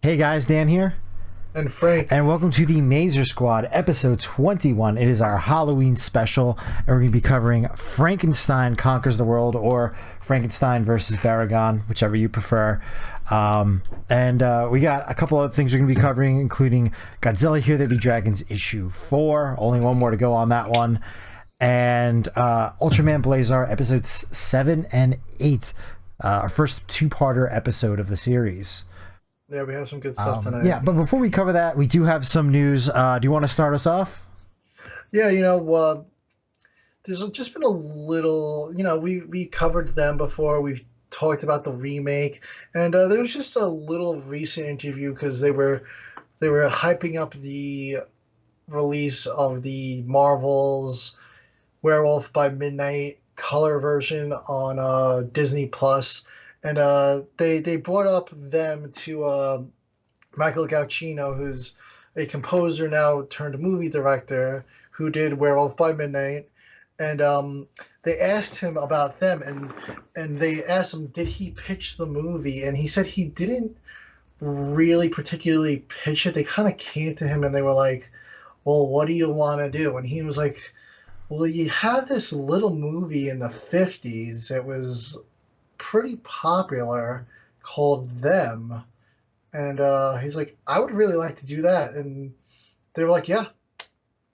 Hey guys, Dan here, And Frank, and welcome to the Mazer Squad, episode 21. It is our Halloween special, and we're going to be covering Frankenstein Conquers the World, or Frankenstein versus Baragon, whichever you prefer. And we got a couple of things we're going to be covering, including Godzilla Here There Be Dragons issue 4, only one more to go on that one, and Ultraman Blazar episodes 7 and 8, our first two-parter episode of the series. yeah, we have some good stuff tonight. Yeah, but before we cover that, we do have some news. Do you want to start us off? Yeah, there's just been a little, we covered them before. We've talked about the remake, and there was just a little recent interview because they were hyping up the release of the Marvel's Werewolf by Midnight color version on Disney Plus, and they brought up them to Michael Giacchino, who's a composer now turned movie director who did Werewolf by Midnight, and they asked him about them, and they asked him, did he pitch the movie, and he said he didn't really particularly pitch it. They kind of came to him and they were like, well, what do you want to do? And he was like, well, you had this little movie in the 50s. It was pretty popular called Them. And he's like, I would really like to do that. And they were like, yeah,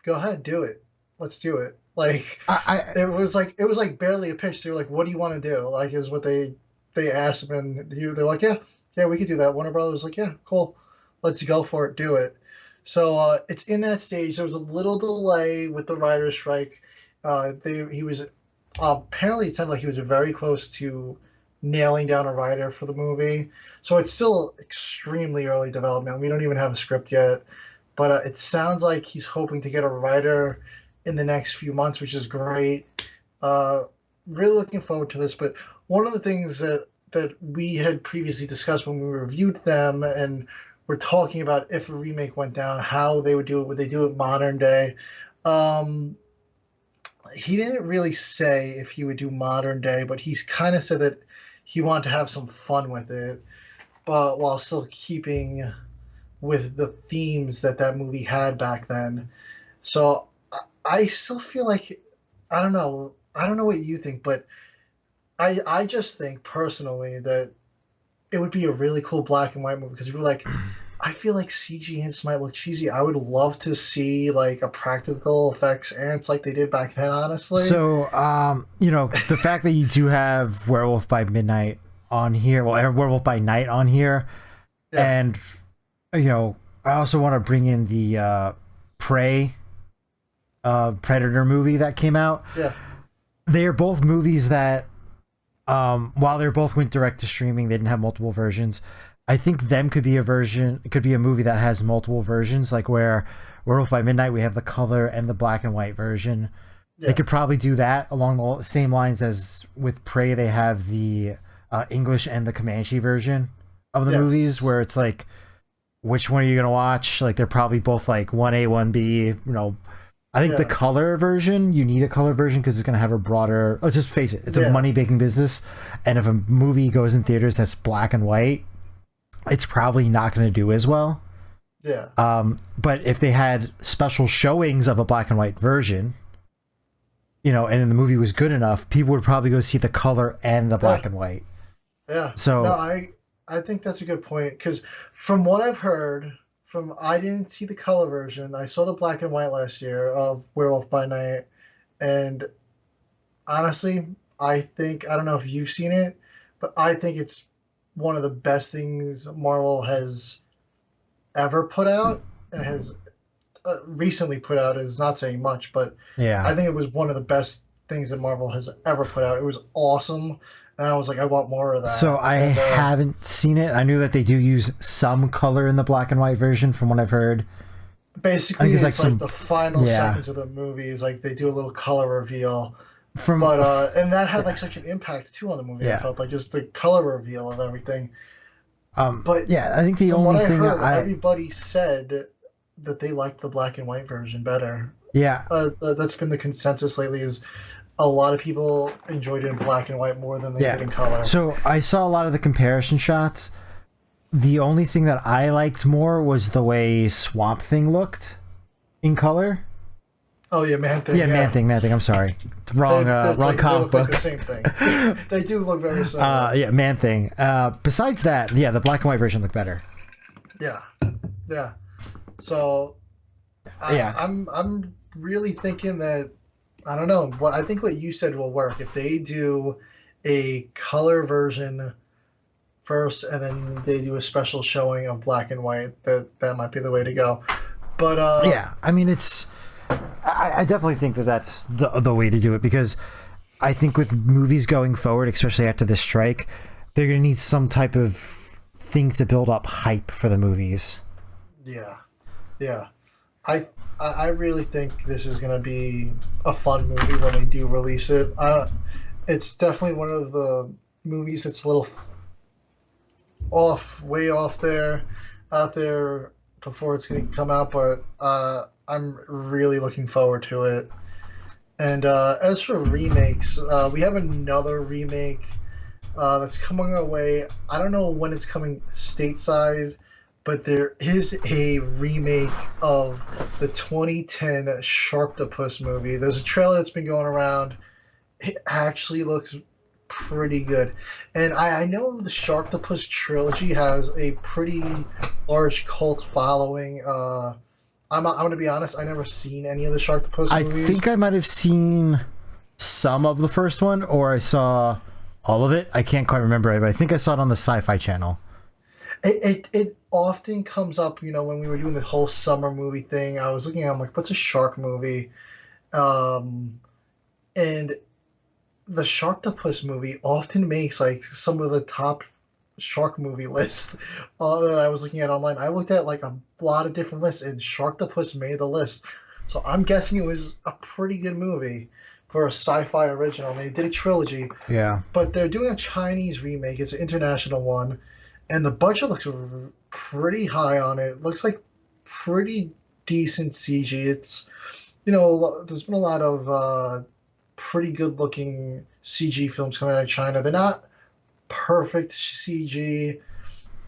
go ahead, do it. Let's do it. Like it was like barely a pitch. They were like, what do you want to do? Like is what they asked him, and they're like, yeah, we could do that. Warner Brothers was like, yeah, cool. Let's go for it, do it. So it's in that stage. There was a little delay with the writer's strike. He was apparently it sounded like he was very close to nailing down a writer for the movie. So it's still extremely early development. We don't even have a script yet, but it sounds like he's hoping to get a writer in the next few months, which is great. Really looking forward to this. But one of the things that we had previously discussed when we reviewed them and we're talking about if a remake went down, how they would do it. Would they do it modern day? Um, he didn't really say if he would do modern day, but he's kind of said that he wanted to have some fun with it, but while still keeping with the themes that movie had back then. So I still feel like I don't know. I don't know what you think, but I just think personally that it would be a really cool black and white movie because you're like, I feel like CG ants might look cheesy. I would love to see like a practical effects ants like they did back then, honestly. So, the fact that you do have Werewolf by Midnight on here, well, Werewolf by Night on here, Yeah, and I also want to bring in the Prey Predator movie that came out. yeah, They are both movies that, while they both went direct to streaming, they didn't have multiple versions. I think them could be a version. It could be a movie that has multiple versions, like where Werewolf by Midnight we have the color and the black and white version. They yeah, could probably do that along the same lines as with Prey. They have the English and the Comanche version of the movies, yes, where it's like, which one are you gonna watch? Like they're probably both like 1A, 1B. I think the yeah, color version, you need a color version because it's going to have a broader. Let's just face it, it's a yeah, money making business. And if a movie goes in theaters that's black and white, it's probably not going to do as well. yeah, But if they had special showings of a black and white version, and the movie was good enough, people would probably go see the color and the yeah, black and white. yeah. No, So, I think that's a good point because from what I've heard, from I didn't see the color version. I saw the black and white last year of Werewolf by Night, and honestly, I don't know if you've seen it, but I think it's one of the best things Marvel has ever put out and has recently put out. Is not saying much, but yeah. I think it was one of the best things that Marvel has ever put out. It was awesome, and I was like, I want more of So that. I And haven't seen it. I knew that they do use some color in the black and white version from what I've heard. I think basically, it's like it's like some, the final yeah. seconds of the movie is like they do a little color reveal. From But and that had like such an impact too on the movie. I yeah. felt like just the color reveal of everything. But Yeah, I think the from what only I thing heard, I everybody said that they liked the black and white version better. yeah. That's been the consensus lately. Is a lot of people enjoyed it in black and white more than they did Yeah. in color. So I saw a lot of the comparison shots. The only thing that I liked more was the way Swamp Thing looked in color. Oh yeah, Man Thing. Yeah, Man Thing. I'm sorry, wrong comic book. Like the same thing. They do look very similar. Yeah, Man Thing. Besides that, yeah, the black and white version looked better. Yeah. So, I'm really thinking that, I don't know. I think what you said will work if they do a color version first, and then they do a special showing of black and white. That might be the way to go. But yeah, I mean, I definitely think that that's the way to do it, because I think with movies going forward, especially after this strike, they're going to need some type of thing to build up hype for the movies. Yeah. I really think this is going to be a fun movie when they do release it. It's definitely one of the movies that's a little way off out there before it's going to come out, but I'm really looking forward to it. And as for remakes, we have another remake that's coming our way. I don't know when it's coming stateside, but there is a remake of the 2010 Sharktopus movie. There's a trailer that's been going around. It actually looks pretty good. And I know the Sharktopus trilogy has a pretty large cult following. I'm going to be honest, I never seen any of the Sharktopus movies. I think I might have seen some of the first one, or I saw all of it. I can't quite remember it, but I think I saw it on the Sci-Fi Channel. It often comes up, when we were doing the whole summer movie thing. I was looking at, I'm like, what's a shark movie? And the Sharktopus movie often makes like some of the top shark movie lists that I was looking at online. I looked at like a lot of different lists, and Sharktopus made the list. So I'm guessing it was a pretty good movie for a sci-fi original. They did a trilogy. Yeah. But they're doing a Chinese remake. It's an international one. And the budget looks pretty high on it. Looks like pretty decent CG. It's, there's been a lot of pretty good looking CG films coming out of China. They're not perfect CG,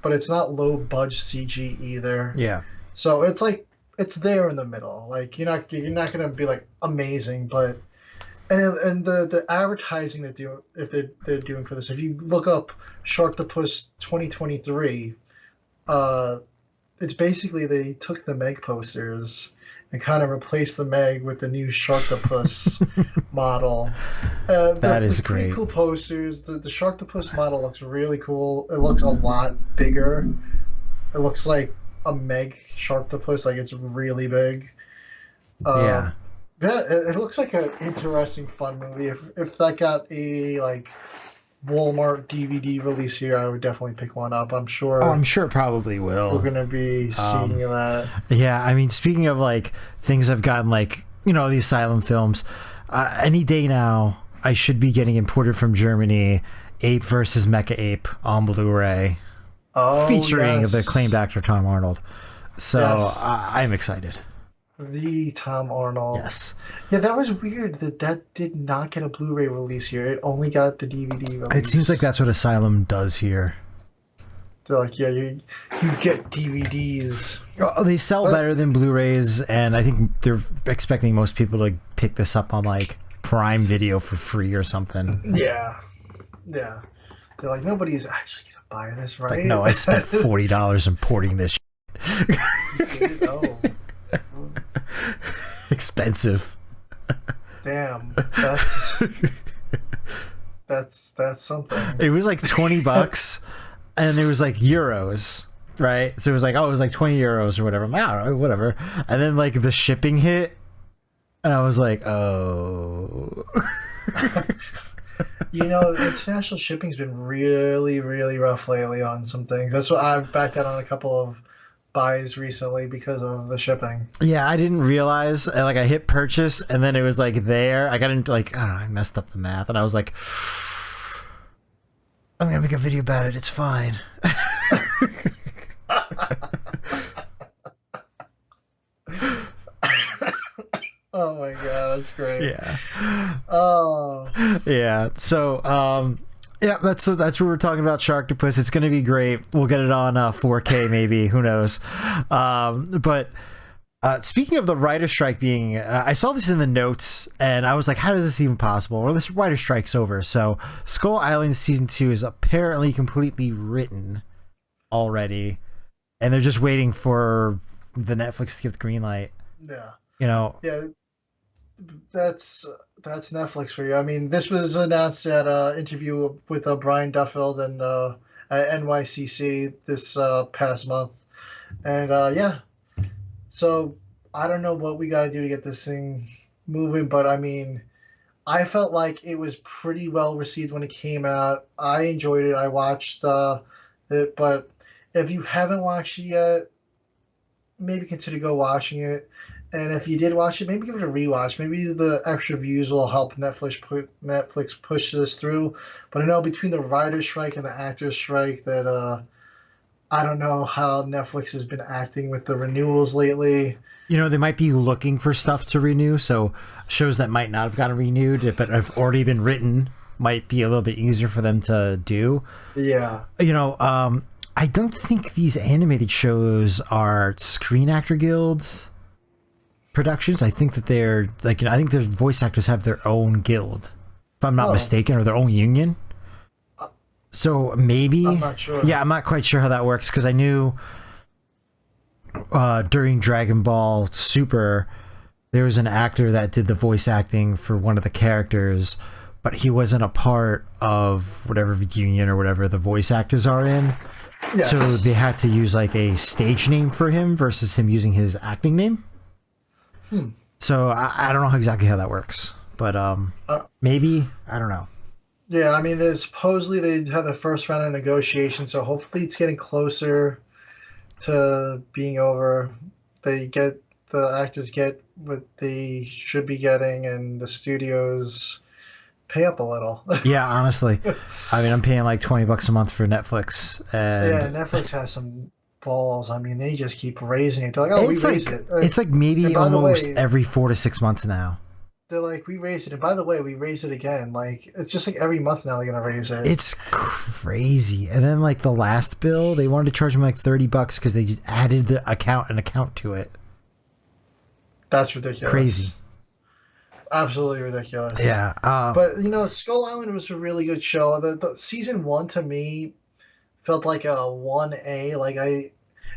but it's not low budget CG either. Yeah. So it's like, it's there in the middle. Like, you're not going to be like amazing, but and the advertising that they're doing for this, if you look up Sharktopus 2023, it's basically they took the Meg posters and kind of replaced the Meg with the new Sharktopus model. That is pretty great. Cool posters. The Sharktopus model looks really cool. It looks a lot bigger. It looks like a Meg Sharktopus, like it's really big. Yeah. Yeah, it looks like an interesting, fun movie. If that got a like Walmart DVD release here, I would definitely pick one up. I'm sure. Oh, I'm sure it probably will. We're gonna be seeing that. Yeah, I mean, speaking of like things I've gotten, like the Asylum films, any day now I should be getting imported from Germany, Ape versus Mecha Ape on Blu-ray, featuring the acclaimed actor Tom Arnold. So I'm excited. The Tom Arnold. Yes. Yeah, that was weird that did not get a Blu-ray release here. It only got the DVD release. It seems like that's what Asylum does here. They're like, yeah, you get DVDs. Oh, they sell better than Blu-rays, and I think they're expecting most people to pick this up on like Prime Video for free or something. Yeah. They're like, nobody's actually gonna buy this, right? Like, no, I spent $40 importing this. Expensive. Damn, that's something. It was like $20, and there was like euros, right? So it was like, it was like 20 euros or whatever. I'm like, I don't know, whatever. And then like the shipping hit, and I was like, oh. International shipping's been really, really rough lately on some things. That's what I've backed out on a couple of buys recently because of the shipping. Yeah, I didn't realize. I hit purchase, and then it was like there. I got into I don't know. I messed up the math, and I was like, I'm gonna make a video about it. It's fine. Oh my god, that's great. Yeah. Oh. Yeah. So, Yeah, that's what we're talking about. Sharktopus. It's going to be great. We'll get it on 4K maybe. Who knows? But speaking of the writer strike being, I saw this in the notes and I was like, how is this even possible? Well, this writer strike's over. So Skull Island season 2 is apparently completely written already, and they're just waiting for the Netflix to give the green light. Yeah. Yeah, that's Netflix for you. I mean, this was announced at an interview with Brian Duffield and at NYCC this past month, and yeah. So I don't know what we got to do to get this thing moving, but I mean, I felt like it was pretty well received when it came out. I enjoyed it. I watched it, but if you haven't watched it yet, maybe consider go watching it. And if you did watch it, maybe give it a rewatch. Maybe the extra views will help Netflix push this through. But I know between the writer's strike and the actor's strike that I don't know how Netflix has been acting with the renewals lately. they might be looking for stuff to renew, so shows that might not have gotten renewed but have already been written might be a little bit easier for them to do. Yeah. I don't think these animated shows are Screen Actor Guild productions. I think that they're I think their voice actors have their own guild, if I'm not mistaken, or their own union. So maybe I'm not sure. Yeah, I'm not quite sure how that works, because I knew during Dragon Ball Super there was an actor that did the voice acting for one of the characters, but he wasn't a part of whatever union or whatever the voice actors are in. Yes. So they had to use a stage name for him versus him using his acting name. So I don't know exactly how that works, but maybe, I don't know. Yeah, I mean, supposedly they had the first round of negotiations, so hopefully it's getting closer to being over. The actors get what they should be getting, and the studios pay up a little. Yeah, honestly, I mean, I'm paying like $20 a month for Netflix, and yeah, Netflix has some balls. I mean, they just keep raising it. They're like, oh, we raised it. It's like maybe almost every 4 to 6 months now. They're like, we raised it, and by the way, we raised it again. Like, it's just like every month now they're gonna raise it. It's crazy. And then the last bill, they wanted to charge me like $30 because they just added an account to it. That's ridiculous. Crazy. Absolutely ridiculous. Yeah. But Skull Island was a really good show. The season 1 to me felt like a 1A.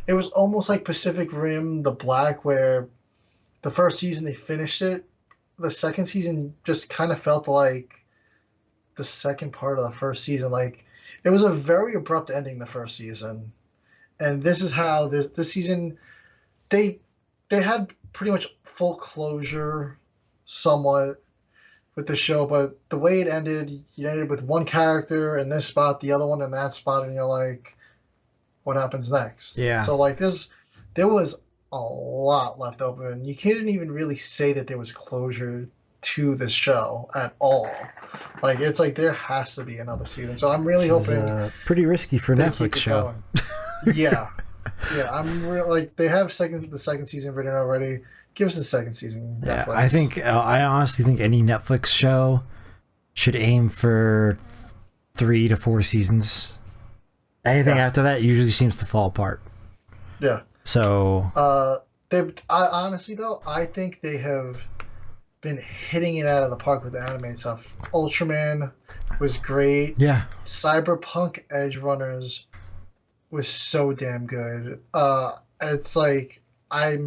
It was almost like Pacific Rim: The Black, where the first season they finished it. The second season just kind of felt like the second part of the first season. It was a very abrupt ending the first season, and this is how this season they had pretty much full closure, somewhat, with the show. But the way it ended, you ended with one character in this spot, the other one in that spot, and you're like, what happens next? Yeah. So there was a lot left open. You couldn't even really say that there was closure to this show at all. It's like there has to be another season. So I'm really hoping. Pretty risky for Netflix show. Yeah, I'm they have the second season written already. Give us the second season. Yeah, Netflix. I honestly think any Netflix show should aim for 3 to 4 seasons. Anything after that usually seems to fall apart. Yeah. So honestly though, I think they have been hitting it out of the park with the anime stuff. Ultraman was great. Yeah. Cyberpunk Edge Runners was so damn good. It's like I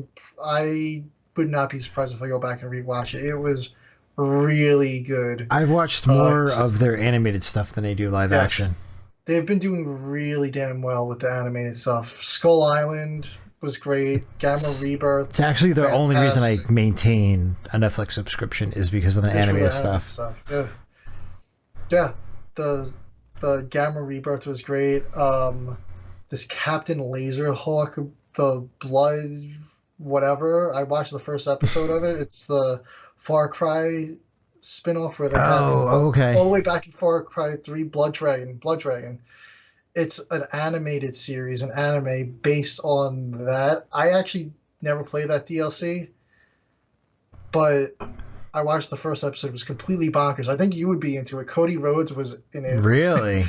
would not be surprised if I go back and rewatch it. It was really good. I've watched more of their animated stuff than they do live action. They've been doing really damn well with the animated stuff. Skull Island was great. Gamma Rebirth. It's actually the only reason I maintain a Netflix subscription is because of the animated stuff. Yeah. The Gamma Rebirth was great. This Captain Laserhawk, the Blood whatever. I watched the first episode of it. It's the Far Cry spin-off where they all the way back in Far Cry 3 Blood Dragon. It's an animated series, an anime based on that. I actually never played that DLC, but I watched the first episode. It was completely bonkers. I think you would be into it. Cody Rhodes was in it. Really?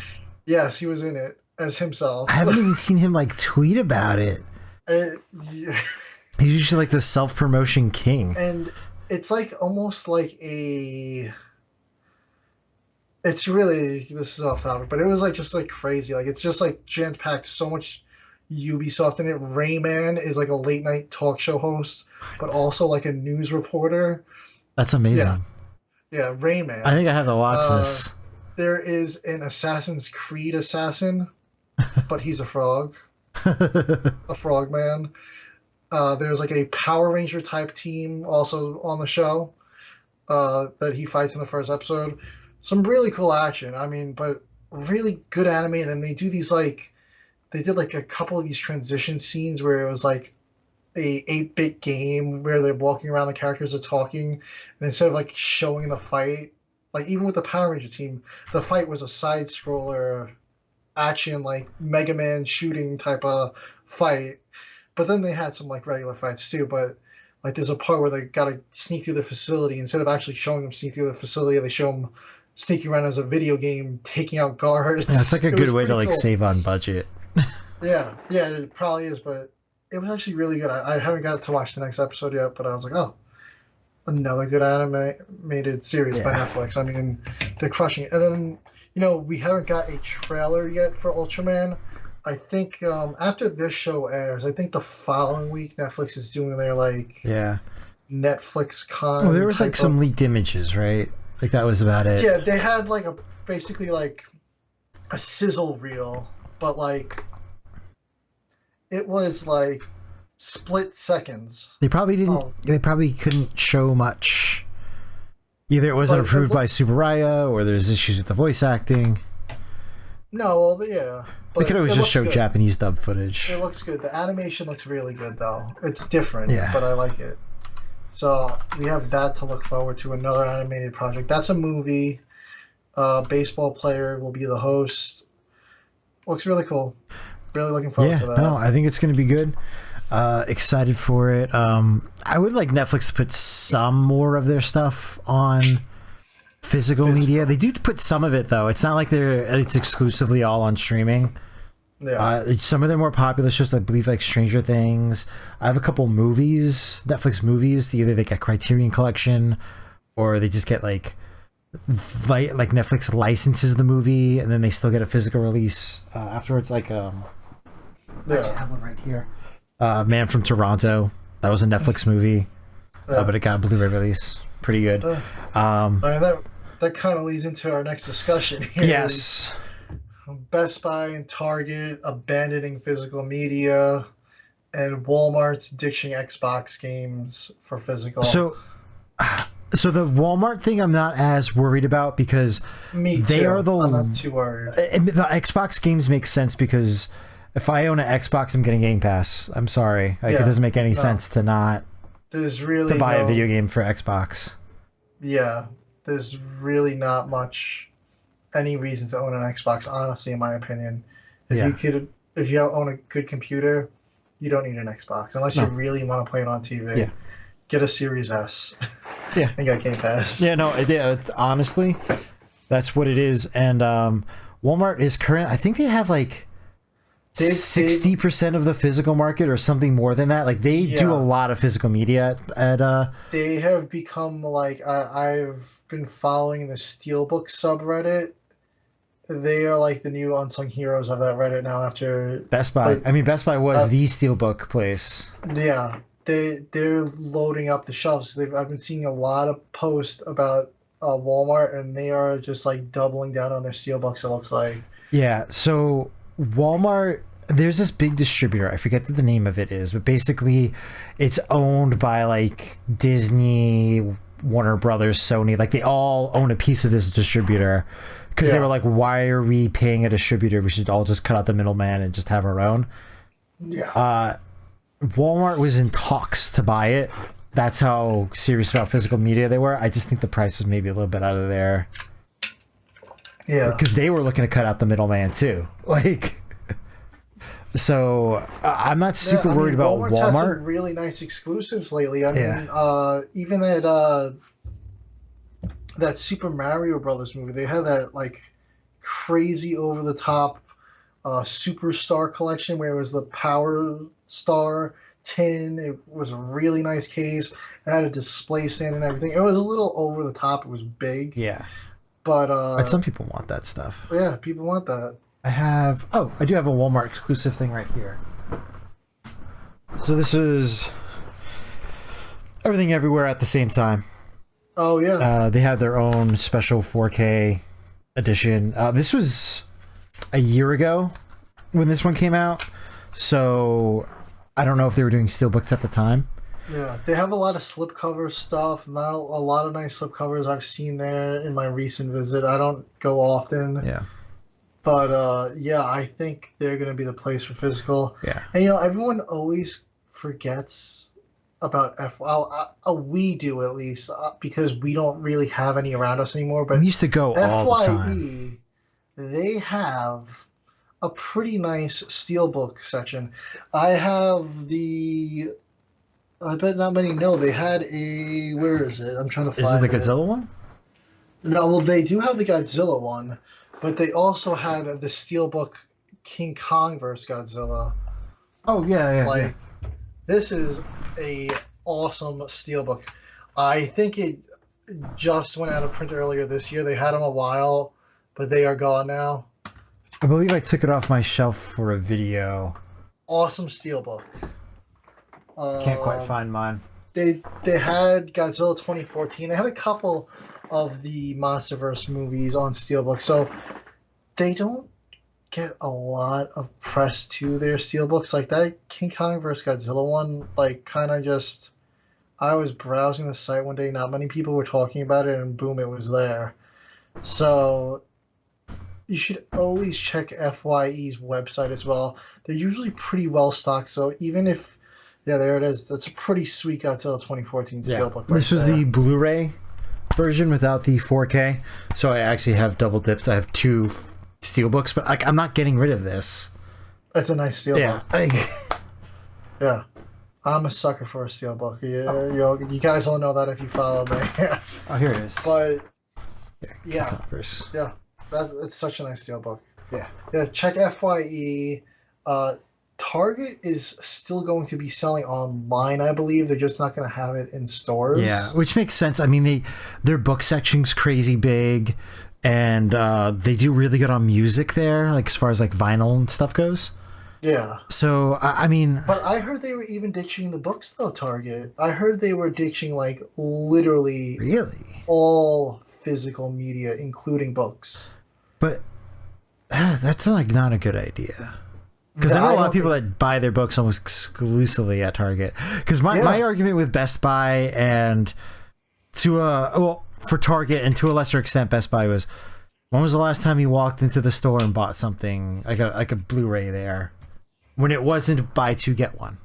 Yes, he was in it as himself. I haven't even seen him like tweet about it. Yeah. He's usually like the self-promotion king. And it's like almost like a... It's really... This is off topic, but it was like just like crazy. Like it's just like jam-packed so much Ubisoft in it. Rayman is like a late-night talk show host, but also like a news reporter. That's amazing. Yeah, Rayman. I think I have to watch this. There is an Assassin's Creed assassin, but he's a frog. A frog man. There's like a Power Ranger type team also on the show that he fights in the first episode. Some really cool action. I mean, but really good anime. And then they do these like, they did like a couple of these transition scenes where it was like a 8-bit game where they're walking around, the characters are talking, and instead of like showing the fight, like even with the Power Ranger team, the fight was a side scroller action, like Mega Man shooting type of fight. But then they had some like regular fights too. But like there's a part where they gotta sneak through the facility. Instead of actually showing them sneak through the facility, they show them sneaking around as a video game, taking out guards. Yeah, it's like a good way to like cool. save on budget. Yeah, it probably is, but it was actually really good. I haven't got to watch the next episode yet, but I was like, oh, another good animated series by Netflix. I mean, they're crushing it. And then, you know, we haven't got a trailer yet for Ultraman. I think after this show airs, I think the following week Netflix is doing their like Netflix con. Well, there was like some leaked images, right? Like that was about it. Yeah, they had like a basically like a sizzle reel, but like it was like split seconds. They probably didn't. They probably couldn't show much. Either it wasn't approved by Subaraya, or there's issues with the voice acting. No, well, yeah. But they could always just show Japanese dub footage. It looks good. The animation looks really good, though. It's different, yeah, but I like it. So we have that to look forward to. Another animated project. That's a movie. Baseball player will be the host. Looks really cool. Really looking forward to that. No, I think it's going to be good. Excited for it. I would like Netflix to put some more of their stuff on physical media. They do put some of it though. It's not like it's exclusively all on streaming. Yeah. Some of their more popular shows, I believe, like Stranger Things. I have a couple movies, Netflix movies. Either they get Criterion Collection, or they just get like Netflix licenses the movie, and then they still get a physical release afterwards. Like I have one right here. Man from Toronto. That was a Netflix movie, but it got a Blu-ray release. Pretty good. That kind of leads into our next discussion here. Yes. Best Buy and Target abandoning physical media, and Walmart's ditching Xbox games for physical. So the Walmart thing I'm not as worried about because I'm not too worried. The Xbox games make sense because if I own an Xbox, I'm getting Game Pass. I'm sorry. It doesn't make any sense to not to buy a video game for Xbox. Yeah. There's really not any reason to own an Xbox, honestly, in my opinion. If you own a good computer, you don't need an Xbox unless you really want to play it on TV. Yeah. Get a Series S. Yeah. And get Game Pass. Yeah, no, honestly, that's what it is. And Walmart is current. I think they have like 60% of the physical market or something more than that. Like they do a lot of physical media at they have become like I've been following the Steelbook subreddit. They are like the new unsung heroes of that Reddit now after Best Buy. Best Buy was the Steelbook place. Yeah. They're loading up the shelves. I've been seeing a lot of posts about Walmart, and they are just like doubling down on their Steelbooks, it looks like. Yeah, so Walmart, there's this big distributor, I forget what the name of it is, but basically it's owned by like Disney, Warner Brothers, Sony. Like they all own a piece of this distributor because they were like, why are we paying a distributor? We should all just cut out the middleman and just have our own. Yeah. Walmart was in talks to buy it. That's how serious about physical media they were. I just think the price was maybe a little bit out of there. Yeah. Because they were looking to cut out the middleman too. Like, so I'm not super worried about Walmart's Walmart. had some really nice exclusives lately. I mean, even at that Super Mario Brothers movie. They had that like crazy over the top Superstar collection where it was the Power Star tin. It was a really nice case. It had a display stand and everything. It was a little over the top. It was big. Yeah. But Some people want that stuff. yeah, people want that. I do have a Walmart exclusive thing right here. So this is Everything Everywhere at the Same Time. Oh yeah. They have their own special 4K edition. This was a year ago when this one came out, so I don't know if they were doing steelbooks at the time. Yeah, they have a lot of slipcover stuff. Not a lot of nice slipcovers I've seen there in my recent visit. I don't go often. Yeah. But yeah, I think they're going to be the place for physical. Yeah. And everyone always forgets about we do at least because we don't really have any around us anymore. But We used to go all the time. FYE, they have a pretty nice steelbook section. I bet not many know they had a. Where is it? I'm trying to find it. Is it the Godzilla one? No, well, they do have the Godzilla one, but they also had the steelbook King Kong vs. Godzilla. Oh yeah. This is a awesome steelbook. I think it just went out of print earlier this year. They had them a while, but they are gone now. I believe I took it off my shelf for a video. Awesome steelbook. Can't quite find mine. They had Godzilla 2014. They had a couple of the MonsterVerse movies on steelbook, so they don't get a lot of press to their steelbooks. Like that King Kong vs. Godzilla one, kind of just. I was browsing the site one day, not many people were talking about it, and boom, it was there. So you should always check FYE's website as well. They're usually pretty well stocked, so even if. Yeah, there it is. That's a pretty sweet Godzilla 2014 steelbook. This was the Blu-ray version without the 4K, so I actually have double dipped. I have two steelbooks, but I'm not getting rid of this. It's a nice steelbook. Yeah. Yeah. I'm a sucker for a steelbook. You guys all know that if you follow me. Oh, here it is. But yeah. It's such a nice steelbook. Yeah. Check FYE. Target is still going to be selling online, I believe. They're just not going to have it in stores. Yeah, which makes sense. I mean, their book section's crazy big, and they do really good on music there, like as far as like vinyl and stuff goes. Yeah. So I mean, but I heard they were even ditching the books though. Target. I heard they were ditching literally all physical media, including books. But that's not a good idea. Because I know a lot of people that buy their books almost exclusively at Target. Because my argument with Best Buy and for Target and to a lesser extent Best Buy was, when was the last time you walked into the store and bought something like a Blu-ray there, when it wasn't buy two get one?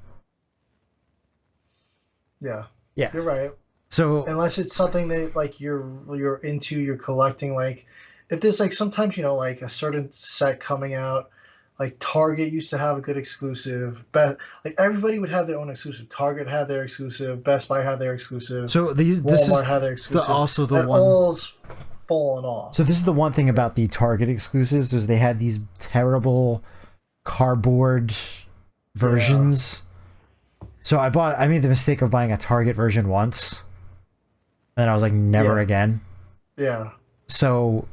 Yeah, you're right. So unless it's something that you're into, you're collecting, if there's sometimes a certain set coming out. Like Target used to have a good exclusive. Everybody would have their own exclusive. Target had their exclusive. Best Buy had their exclusive. So Walmart had their exclusive. Also the one all's fallen off. So this is the one thing about the Target exclusives is they had these terrible cardboard versions. Yeah. So I made the mistake of buying a Target version once, and I was like, never again. Yeah. So,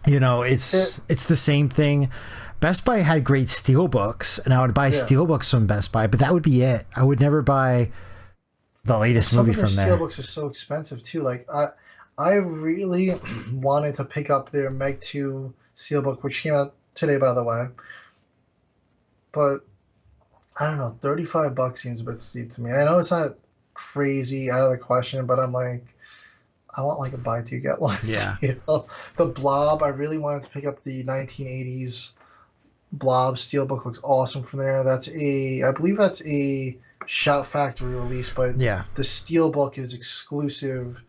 it's the same thing. Best Buy had great steelbooks, and I would buy steelbooks from Best Buy, but that would be it. I would never buy the latest movie from there. Some of the steelbooks are so expensive too. I really wanted to pick up their Meg 2 steelbook, which came out today, by the way. But I don't know, $35 seems a bit steep to me. I know it's not crazy out of the question, but I'm like, I want a buy two get one. Yeah. The Blob, I really wanted to pick up the 1980s Blob steelbook. Looks awesome from there. I believe that's a Shout Factory release, but the steelbook is exclusive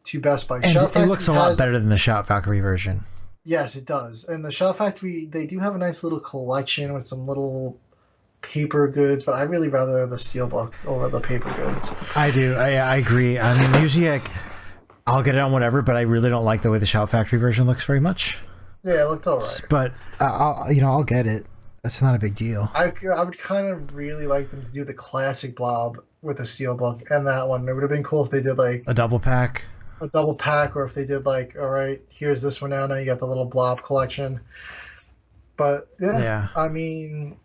to Best Buy. And it looks a lot better than the Shout Factory version. Yes, it does. And the Shout Factory, they do have a nice little collection with some little paper goods, but I really rather the steelbook over the paper goods. I do. I agree. I mean, usually I'll get it on whatever, but I really don't like the way the Shout Factory version looks very much. Yeah, it looked alright. But I'll get it. It's not a big deal. I would kind of really like them to do the classic Blob with the Steelbook and that one. It would have been cool if they did like A double pack. a double pack, or if they did like, all right, here's this one now. Now you got the little Blob collection. But yeah. I mean,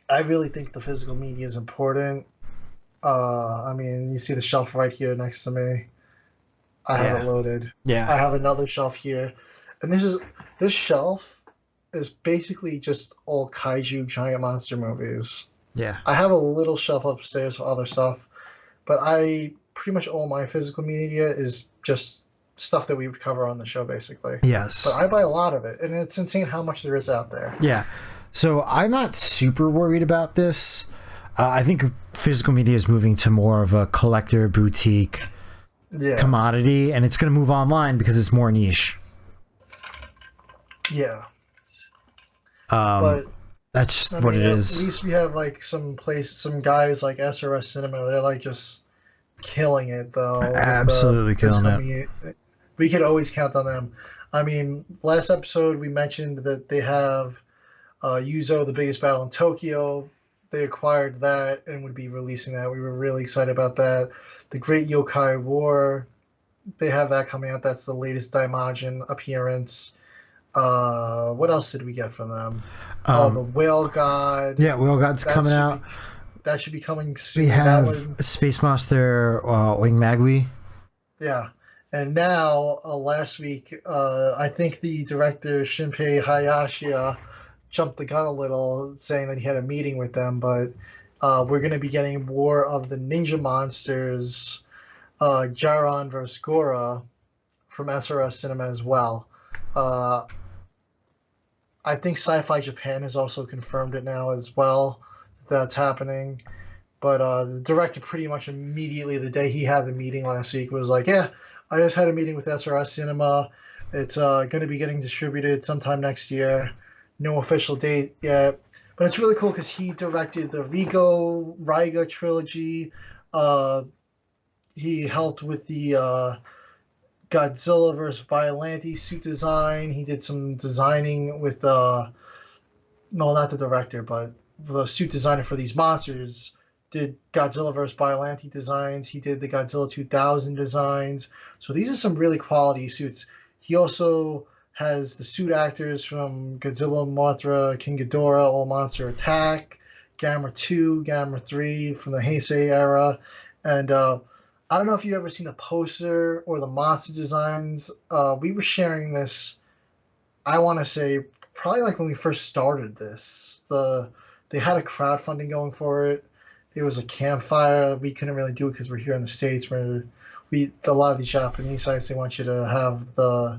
I really think the physical media is important. I mean, you see the shelf right here next to me. I have it loaded. Yeah. I have another shelf here, and this shelf is basically just all kaiju giant monster movies. Yeah. I have a little shelf upstairs for other stuff, but pretty much all my physical media is just stuff that we would cover on the show, basically. Yes. But I buy a lot of it, and it's insane how much there is out there. Yeah. So I'm not super worried about this. I think physical media is moving to more of a collector boutique commodity, and it's going to move online because it's more niche. Yeah. But that's just what it is. At least we have like some guys like SRS Cinema. They're like just killing it, though. Absolutely killing it. We could always count on them. I mean, last episode we mentioned that they have Yuzo, the biggest battle in Tokyo. They acquired that and would be releasing that. We were really excited about that. The Great Yokai War, they have that coming out. That's the latest Daimajin appearance. What else did we get from them? The Whale God. Yeah, Whale God's coming out. That should be coming soon. We have Space Master Wing Magui. Yeah. And now, last week, I think the director, Shinpei Hayashi, jumped the gun a little, saying that he had a meeting with them, but we're going to be getting War of the Ninja Monsters, Jaron versus Goura from SRS Cinema as well. I think Sci-Fi Japan has also confirmed it now as well, that's happening. But the director pretty much immediately, the day he had the meeting last week, was like, yeah, I just had a meeting with SRS Cinema. It's going to be getting distributed sometime next year. No official date yet. But it's really cool because he directed the Raiga trilogy. He helped with the Godzilla vs. Violante suit design. He did some designing with no, not the director, but the suit designer for these monsters. Did Godzilla vs. Violante designs. He did the Godzilla 2000 designs. So these are some really quality suits. He also has the suit actors from Godzilla, Mothra, King Ghidorah, All Monster Attack, Gamera 2, Gamera 3 from the Heisei era. And I don't know if you've ever seen the poster or the monster designs. We were sharing this, I want to say, probably like when we first started this. They had a crowdfunding going for it. It was a campfire. We couldn't really do it because we're here in the States. A lot of these Japanese sites, they want you to have the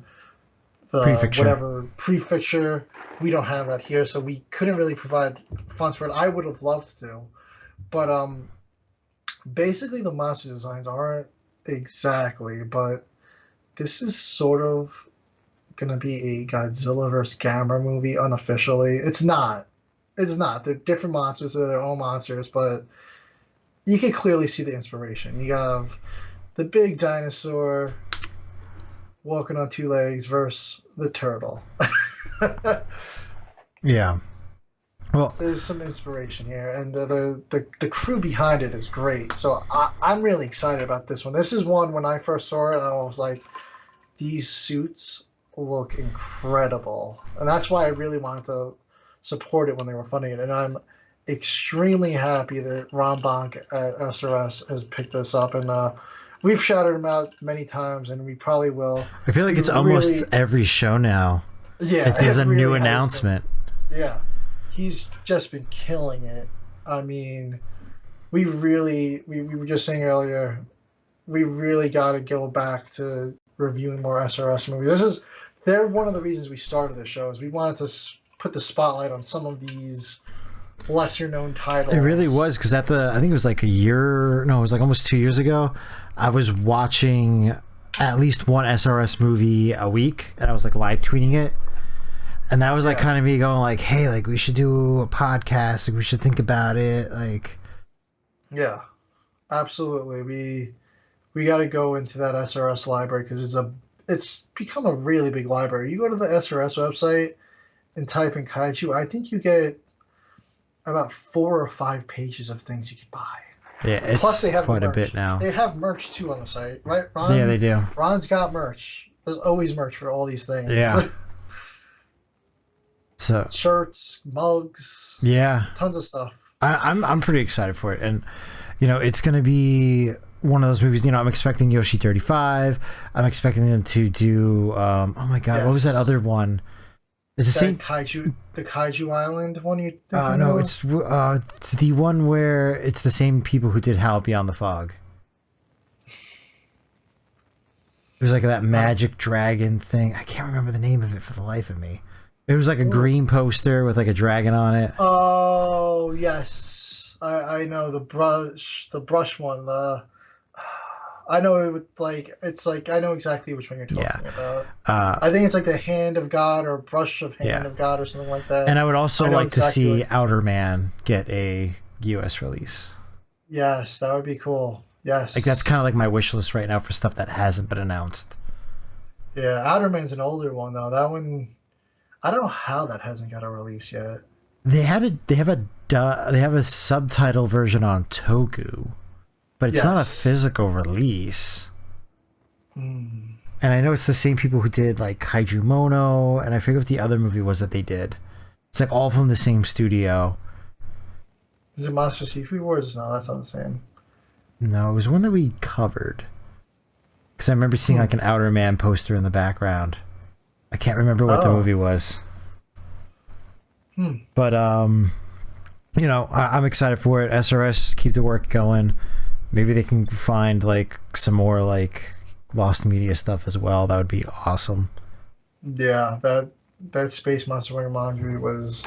prefixture. We don't have that here, so we couldn't really provide funds for it. I would have loved to, but basically the monster designs aren't exactly, but this is sort of gonna be a Godzilla vs. Gamera movie unofficially. It's not. They're different monsters. They're their own monsters, but you can clearly see the inspiration. You have the big dinosaur walking on two legs versus the turtle. Yeah. Well, there's some inspiration here, and the crew behind it is great. So I'm really excited about this one. This is one, when I first saw it, I was like, these suits look incredible. And that's why I really wanted to support it when they were funding it. And I'm extremely happy that Ron Bonk at SRS has picked this up. And we've shouted him out many times, and we probably will. I feel like it's almost every show now. Yeah. It's a really new announcement. Yeah. He's just been killing it. I mean, we were just saying earlier, we really got to go back to reviewing more SRS movies. They're one of the reasons we started the show, is we wanted to put the spotlight on some of these lesser known titles. It really was, because I think it was like almost 2 years ago, I was watching at least one SRS movie a week, and I was like live tweeting it. And that was like kind of me going like, hey, like we should do a podcast, like we should think about it, like. Yeah, absolutely. we got to go into that SRS library because it's become a really big library. You go to the SRS website and type in kaiju, I think you get about 4 or 5 pages of things you could buy. Yeah, it's Plus they have quite merch. a bit now. They have merch too on the site, right, Ron? Yeah, they do. Ron's got merch. There's always merch for all these things. Yeah. So shirts, mugs, tons of stuff. I'm pretty excited for it, and it's going to be one of those movies. I'm expecting Yoshi 35. I'm expecting them to do. Oh my God, what was that other one? It's the same kaiju, the Kaiju Island one. You think no, it's the one where it's the same people who did Howl Beyond the Fog. It was like that magic dragon thing. I can't remember the name of it for the life of me. It was like a green poster with like a dragon on it. Oh yes, I know the brush one. I know it would I know exactly which one you're talking about. I think it's like the Hand of God or Brush of Hand of God or something like that. And I would also like to see Outerman get a US release. Yes, that would be cool. Yes. Like that's kind of like my wish list right now for stuff that hasn't been announced. Yeah, Outerman's an older one though. That one, I don't know how that hasn't got a release yet. They have a subtitle version on Toku. But it's not a physical release. And I know it's the same people who did like Kaiju Mono, and I forget what the other movie was that they did. It's like all from the same studio. Is it Monster Seafood Wars? No, that's not the same. No, it was one that we covered. Because I remember seeing like an Outerman poster in the background. I can't remember what the movie was. But I'm excited for it. SRS, keep the work going. Maybe they can find like some more like Lost Media stuff as well. That would be awesome. Yeah, that Space Monster Wing was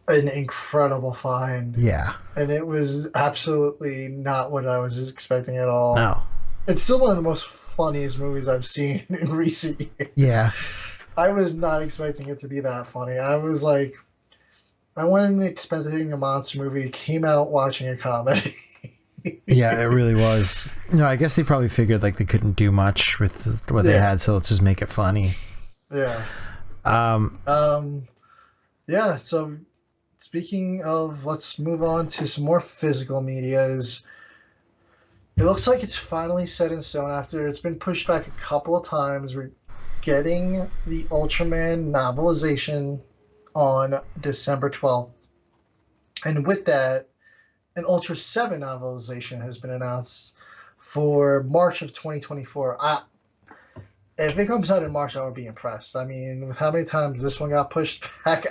an incredible find. Yeah. And it was absolutely not what I was expecting at all. No. It's still one of the most funniest movies I've seen in recent years. Yeah. I was not expecting it to be that funny. I was like, I went in expecting a monster movie, came out watching a comedy. Yeah, it really was. I guess they probably figured like they couldn't do much with what they had, so let's just make it funny. Yeah. Yeah, so speaking of, let's move on to some more physical media. It looks like it's finally set in stone after it's been pushed back a couple of times. We're getting the Ultraman novelization on December 12th. And with that, an Ultraseven novelization has been announced for March of 2024. If it comes out in March, I would be impressed. I mean, with how many times this one got pushed back,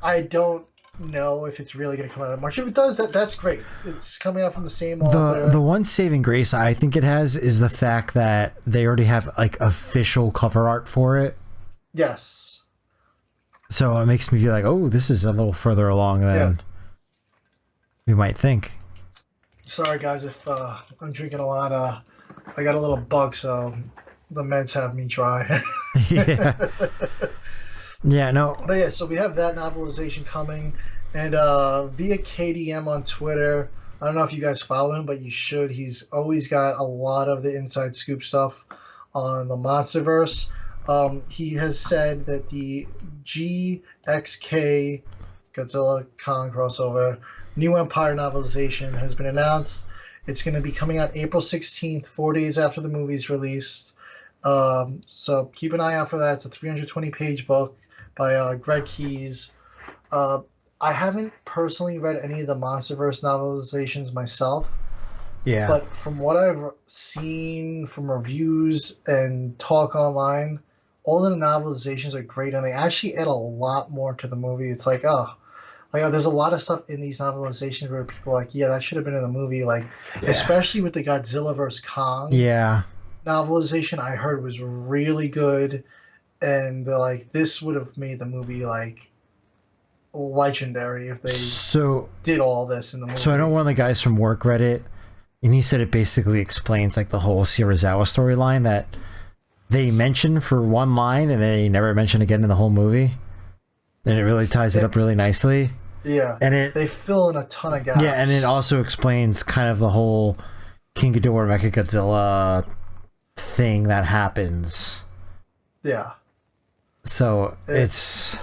I don't know if it's really going to come out in March. If it does, that's great. It's coming out from the same author. The one saving grace I think it has is the fact that they already have like official cover art for it. Yes. So it makes me feel like, oh, this is a little further along than we might think. Sorry, guys, if I'm drinking a lot. I got a little bug, so the meds have me dry. Yeah. Yeah, no. But yeah, so we have that novelization coming. And via KDM on Twitter, I don't know if you guys follow him, but you should. He's always got a lot of the inside scoop stuff on the Monsterverse. He has said that the GXK Godzilla Kong crossover New Empire novelization has been announced. It's going to be coming out April 16th, 4 days after the movie's released. So keep an eye out for that. It's a 320-page book by Greg Keyes. I haven't personally read any of the Monsterverse novelizations myself. Yeah. But from what I've seen from reviews and talk online, all the novelizations are great, and they actually add a lot more to the movie. It's like, there's a lot of stuff in these novelizations where people are like, yeah, that should have been in the movie. Especially with the Godzilla vs. Kong novelization, I heard was really good. And they're like, this would have made the movie legendary if they did all this in the movie. So I know one of the guys from work read it, and he said it basically explains the whole Shirazawa storyline that they mention for one line and they never mention again in the whole movie. And it really ties it up really nicely. Yeah, and they fill in a ton of gaps. Yeah, and it also explains kind of the whole King Ghidorah Mechagodzilla thing that happens. Yeah. So it's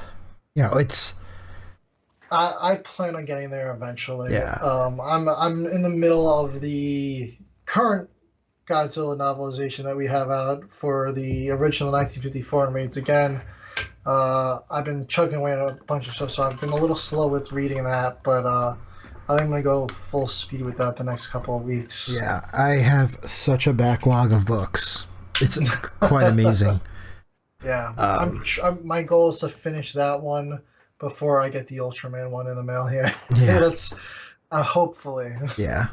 I plan on getting there eventually. Yeah. I'm in the middle of the current Godzilla novelization that we have out for the original 1954 and reads again. I've been chugging away at a bunch of stuff, so I've been a little slow with reading that, but I think I'm gonna go full speed with that the next couple of weeks. Yeah, I have such a backlog of books. It's quite amazing. Yeah, my goal is to finish that one before I get the Ultraman one in the mail here. Yeah. That's hopefully. Yeah.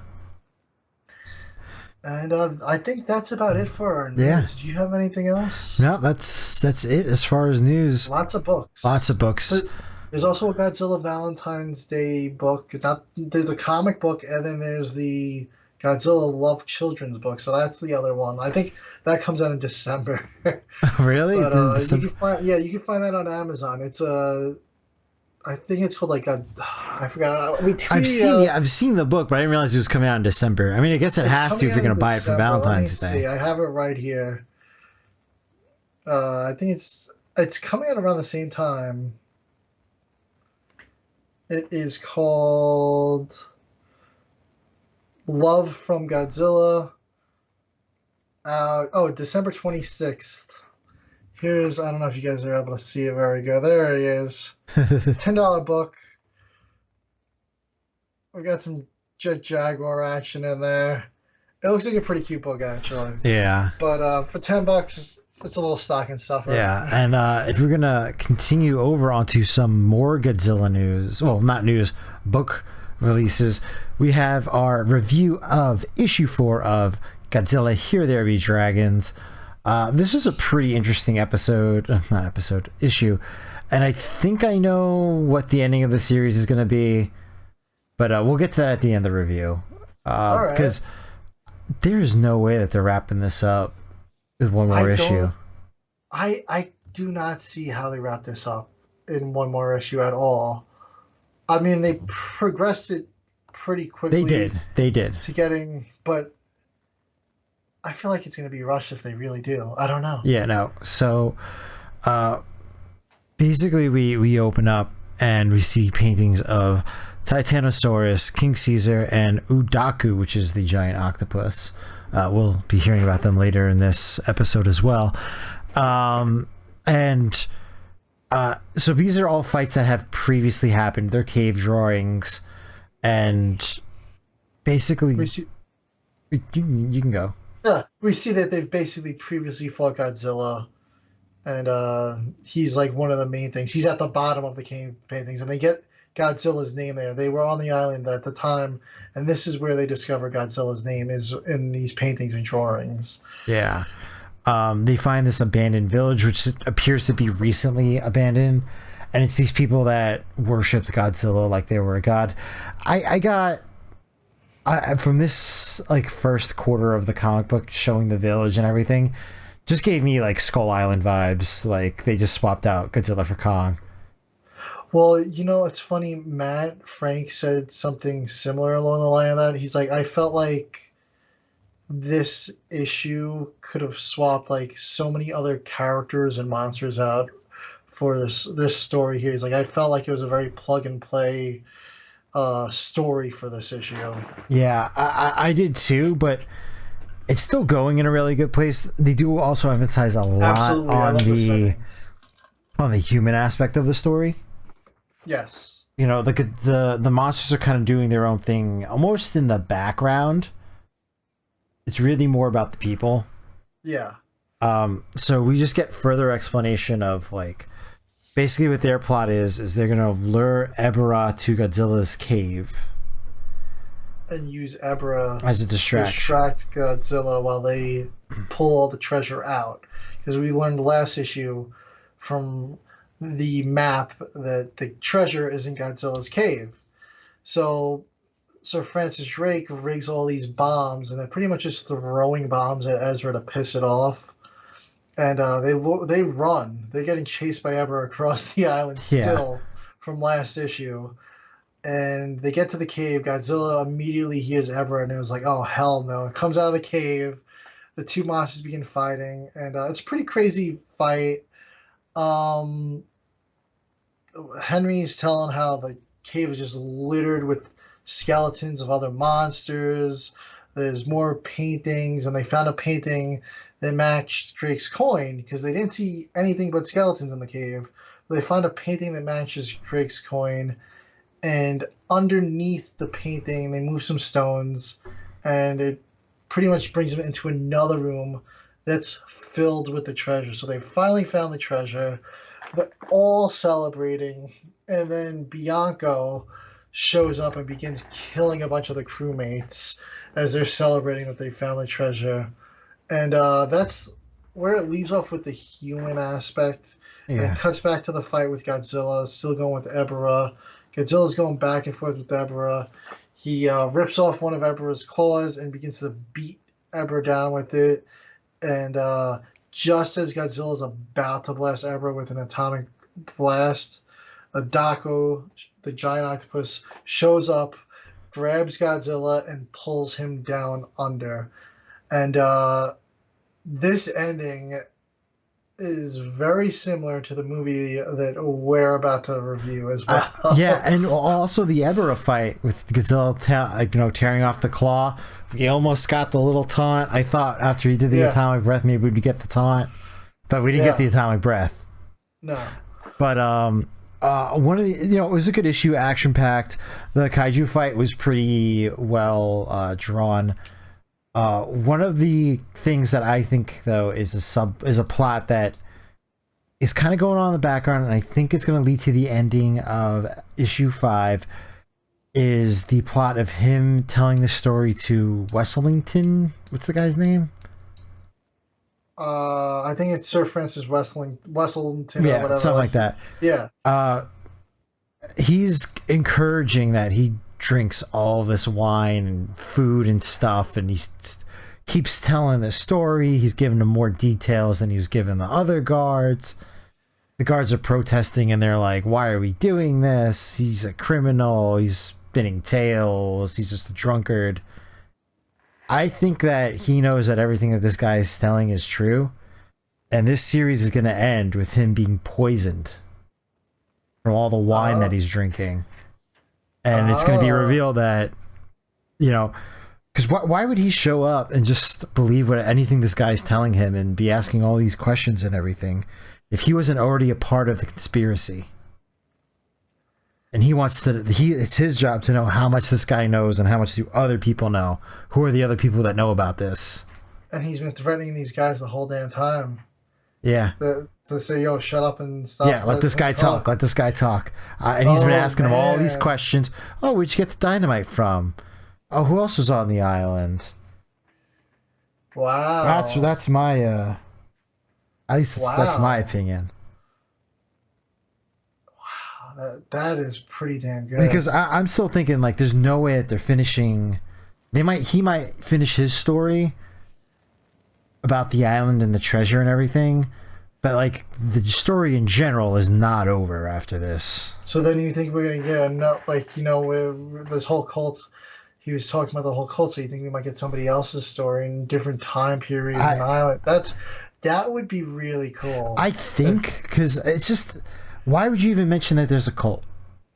And I think that's about it for our news. Yeah. Do you have anything else? No, that's it as far as news. Lots of books. Lots of books. But there's also a Godzilla Valentine's Day book. There's a comic book, and then there's the Godzilla Love Children's book. So that's the other one. I think that comes out in December. Really? But you can find that on Amazon. It's I think it's called like I forgot. I've seen the book, but I didn't realize it was coming out in December. I mean, I guess it has to if you're going to buy it for Valentine's Day. I have it right here. I think it's coming out around the same time. It is called Love from Godzilla. December 26th. Here's, I don't know if you guys are able to see it very good. There he is. $10 book. We got some Jet Jaguar action in there. It looks like a pretty cute book, actually. Yeah. But for $10, it's a little stocking stuffer. Yeah, and if we're going to continue over onto some more Godzilla news, well, not news, book releases, we have our review of issue 4 of Godzilla Here There Be Dragons. This is a pretty interesting issue, and I think I know what the ending of the series is going to be, but we'll get to that at the end of the review. Because there's no way that they're wrapping this up with one more issue. I do not see how they wrap this up in one more issue at all. I mean, they progressed it pretty quickly. They did. To getting, but I feel like it's going to be rushed if they really do. I don't know. Yeah, no. So, basically, we open up and we see paintings of Titanosaurus, King Caesar, and Udaku, which is the giant octopus. We'll be hearing about them later in this episode as well. So these are all fights that have previously happened. They're cave drawings, and basically, you can go. Yeah, we see that they've basically previously fought Godzilla, and he's like one of the main things. He's at the bottom of the cave paintings, and they get Godzilla's name there. They were on the island at the time, and this is where they discover Godzilla's name is in these paintings and drawings. Yeah. They find this abandoned village, which appears to be recently abandoned, and it's these people that worshipped Godzilla like they were a god. I got from this like first quarter of the comic book showing the village and everything, just gave me like Skull Island vibes. Like they just swapped out Godzilla for Kong. Well, it's funny. Frank said something similar along the line of that. He's like, I felt like this issue could have swapped like so many other characters and monsters out for this story here. He's like, I felt like it was a very plug and play story for this issue. Yeah, I did too, but it's still going in a really good place. They do also emphasize a lot on the human aspect of the story. Yes. The monsters are kind of doing their own thing almost in the background. It's really more about the people. Yeah. So we just get further explanation of like basically what their plot is they're gonna lure Ebra to Godzilla's cave and use Ebra as a distraction. Distract Godzilla while they pull all the treasure out. Because we learned last issue from the map that the treasure is in Godzilla's cave. So Francis Drake rigs all these bombs, and they're pretty much just throwing bombs at Ezra to piss it off. And they run. They're getting chased by Ebra across the island still from last issue. And they get to the cave. Godzilla immediately hears Ebra, and it was like, oh, hell no. It comes out of the cave. The two monsters begin fighting, and it's a pretty crazy fight. Um, Henry's telling how the cave is just littered with skeletons of other monsters. There's more paintings, and they found a painting that matched Drake's coin because they didn't see anything but skeletons in the cave. But they found a painting that matches Drake's coin, and underneath the painting, they move some stones, and it pretty much brings them into another room that's filled with the treasure. So they finally found the treasure. They're all celebrating, and then Bianco shows up and begins killing a bunch of the crewmates as they're celebrating that they found the treasure. And that's where it leaves off with the human aspect. And it cuts back to the fight with Godzilla, still going with Ebra. Godzilla's going back and forth with Ebra. He rips off one of Ebra's claws and begins to beat Ebra down with it. And just as Godzilla's about to blast Ebra with an atomic blast, a Dako, the giant octopus, shows up, grabs Godzilla, and pulls him down under. And this ending is very similar to the movie that we're about to review as well. Yeah, and also the Ebra fight with Godzilla, tearing off the claw. He almost got the little taunt. I thought after he did the atomic breath, maybe we'd get the taunt, but we didn't get the atomic breath. No. But one of the, it was a good issue, action packed. The kaiju fight was pretty well drawn. One of the things that I think though is a plot that is kind of going on in the background, and I think it's going to lead to the ending of issue 5, is the plot of him telling the story to Wesselington. What's the guy's name? I think it's Sir Francis Wesselington or whatever. Something like that. Yeah. He's encouraging that he drinks all this wine and food and stuff, and he keeps telling the story. He's giving him more details than he was giving the other guards. The guards are protesting, and they're like, why are we doing this? He's a criminal. He's spinning tales. He's just a drunkard. I think that he knows that everything that this guy is telling is true, and this series is going to end with him being poisoned from all the wine that he's drinking. And it's going to be revealed that, because why would he show up and just believe anything this guy's telling him and be asking all these questions and everything if he wasn't already a part of the conspiracy? And he wants to, it's his job to know how much this guy knows and how much do other people know. Who are the other people that know about this? And he's been threatening these guys the whole damn time. Yeah. To say, yo, shut up and stop. Yeah, let this guy talk. Let this guy talk. And he's been asking him all these questions. Oh, where'd you get the dynamite from? Oh, who else was on the island? Wow. That's my, at least that's my opinion. Wow, that is pretty damn good. Because I'm still thinking, like, there's no way that they're finishing. He might finish his story about the island and the treasure and everything, but like the story in general is not over after this. So then you think we're gonna get this whole cult? He was talking about the whole cult. So you think we might get somebody else's story in different time periods and island? That would be really cool. I think, because it's just, why would you even mention that there's a cult?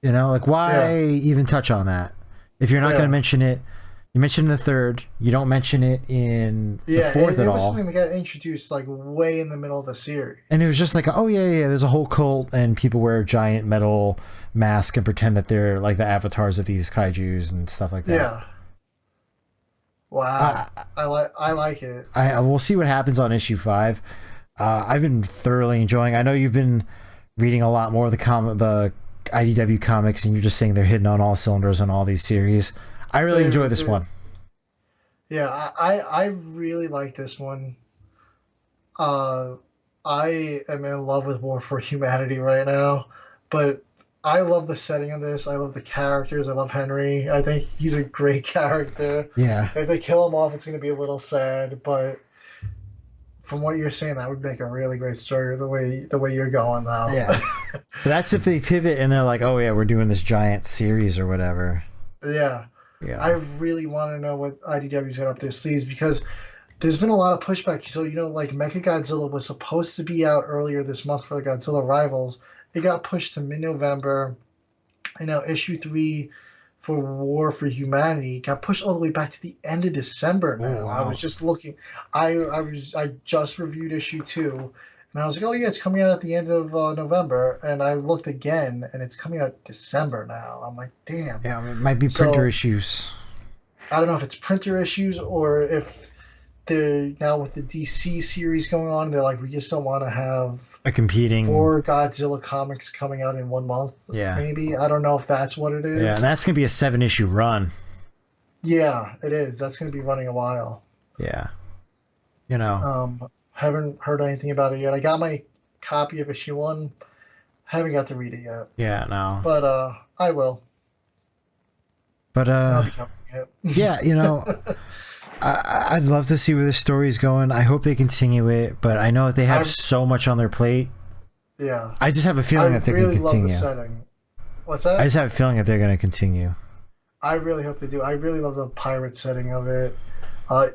Why even touch on that if you're not going to mention it? You mentioned the third. You don't mention it in the fourth at all. It was something that got introduced like way in the middle of the series. And it was just like, oh yeah, there's a whole cult and people wear giant metal masks and pretend that they're like the avatars of these kaijus and stuff like that. Yeah. Wow. I like it. We'll see what happens on issue 5. I've been thoroughly enjoying. I know you've been reading a lot more of the IDW comics, and you're just saying they're hitting on all cylinders on all these series. I really enjoy this one. Yeah, I really like this one. I am in love with War for Humanity right now, but I love the setting of this. I love the characters. I love Henry. I think he's a great character. Yeah. If they kill him off, it's going to be a little sad, but from what you're saying, that would make a really great story the way you're going now. Yeah. That's if they pivot and they're like, oh yeah, we're doing this giant series or whatever. Yeah. Yeah. I really want to know what IDW's got up their sleeves because there's been a lot of pushback. So, like Mechagodzilla was supposed to be out earlier this month for Godzilla Rivals. It got pushed to mid-November. And now issue 3 for War for Humanity got pushed all the way back to the end of December now. Oh, wow. I was just looking. I just reviewed issue 2, and I was like, oh yeah, it's coming out at the end of November. And I looked again, and it's coming out December now. I'm like, damn. Yeah, I mean, it might be printer issues. I don't know if it's printer issues or if they're now with the DC series going on, they're like, we just don't want to have a competing 4 Godzilla comics coming out in 1 month. Yeah. Maybe. I don't know if that's what it is. Yeah, and that's going to be a 7-issue run. Yeah, it is. That's going to be running a while. Yeah. Haven't heard anything about it yet. I got my copy of issue 1. Haven't got to read it yet. Yeah, no. But I will. But I'll be covering it. Yeah, I'd love to see where the story's going. I hope they continue it, but I know that they have so much on their plate. Yeah. I just have a feeling that they're going to continue. I really love the setting. What's that? I just have a feeling that they're going to continue. I really hope they do. I really love the pirate setting of it.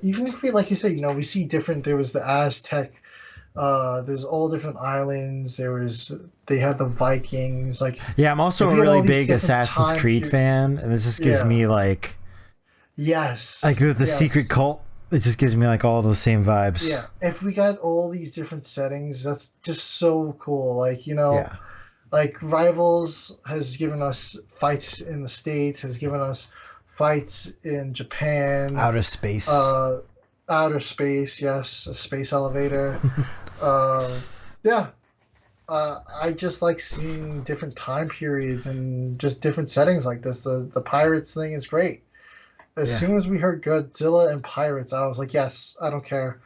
Even if we, like you say, we see different. There was the Aztec. There's all different islands. They had the Vikings. Yeah, I'm also a really big Assassin's Creed fan, and this just gives me yes, the secret cult. It just gives me all those same vibes. Yeah, if we got all these different settings, that's just so cool. Rivals has given us fights in the States, has given us fights in Japan. Outer space. Outer space, yes. A space elevator. Yeah. I just like seeing different time periods and just different settings like this. The Pirates thing is great. As soon as we heard Godzilla and Pirates, I was like, yes, I don't care.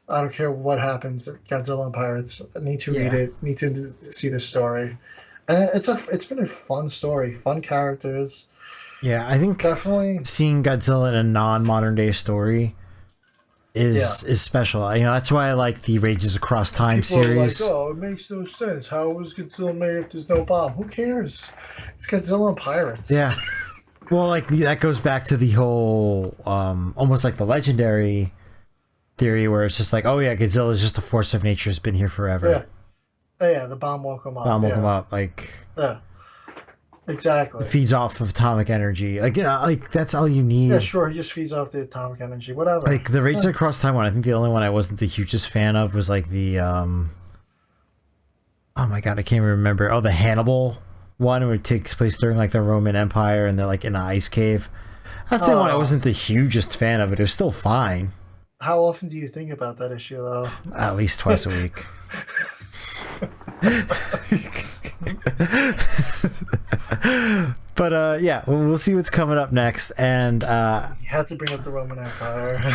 I don't care what happens. Godzilla and Pirates. I need to read it. Need to see the story. And it's been a fun story. Fun characters. Yeah, I think definitely seeing Godzilla in a non-modern day story is special. That's why I like the Rages Across Time series. Are like, oh, it makes no sense. How was Godzilla made if there's no bomb? Who cares? It's Godzilla and Pirates. Yeah. Well, that goes back to the whole almost like the legendary theory where it's just oh yeah, Godzilla is just a force of nature, has been here forever. Yeah, the bomb woke him up. Bomb woke him up, yeah. Exactly. It feeds off of atomic energy. That's all you need. Yeah, sure. He just feeds off the atomic energy. Whatever. The Rages Across Time one, I think the only one I wasn't the hugest fan of was the oh my god, I can't remember. Oh, the Hannibal one where it takes place during the Roman Empire and they're in an ice cave. That's the one I wasn't the hugest fan of. It was still fine. How often do you think about that issue though? At least twice a week. But yeah, we'll see what's coming up next. And you had to bring up the Roman Empire.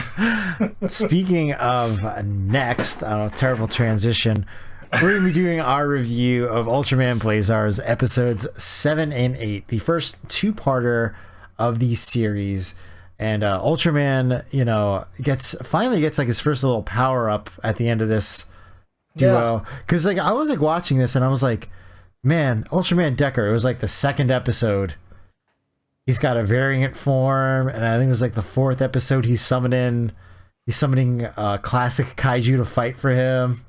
Speaking of next, terrible transition. We're going to be doing our review of Ultraman Blazar's episodes 7 and 8, the first 2-parter of the series. And Ultraman, finally gets his first little power up at the end of this duo. Because I was watching this and I was like, man, Ultraman Decker. It was the second episode. He's got a variant form, and I think it was the 4th episode. He's summoning classic kaiju to fight for him.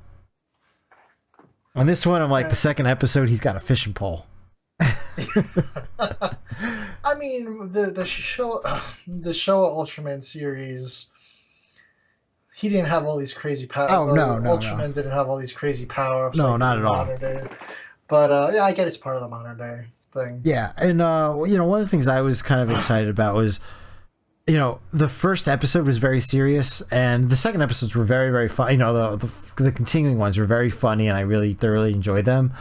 On this one, I'm the second episode, he's got a fishing pole. I mean, the show Ultraman series, he didn't have all these crazy powers. Oh, no. Ultraman didn't have all these crazy power-ups. No, not at all. Day. But, yeah, I get it's part of the modern day thing. Yeah, and, one of the things I was kind of excited about was, the first episode was very serious, and the second episodes were very, very fun. The continuing ones were very funny, and I really thoroughly enjoyed them.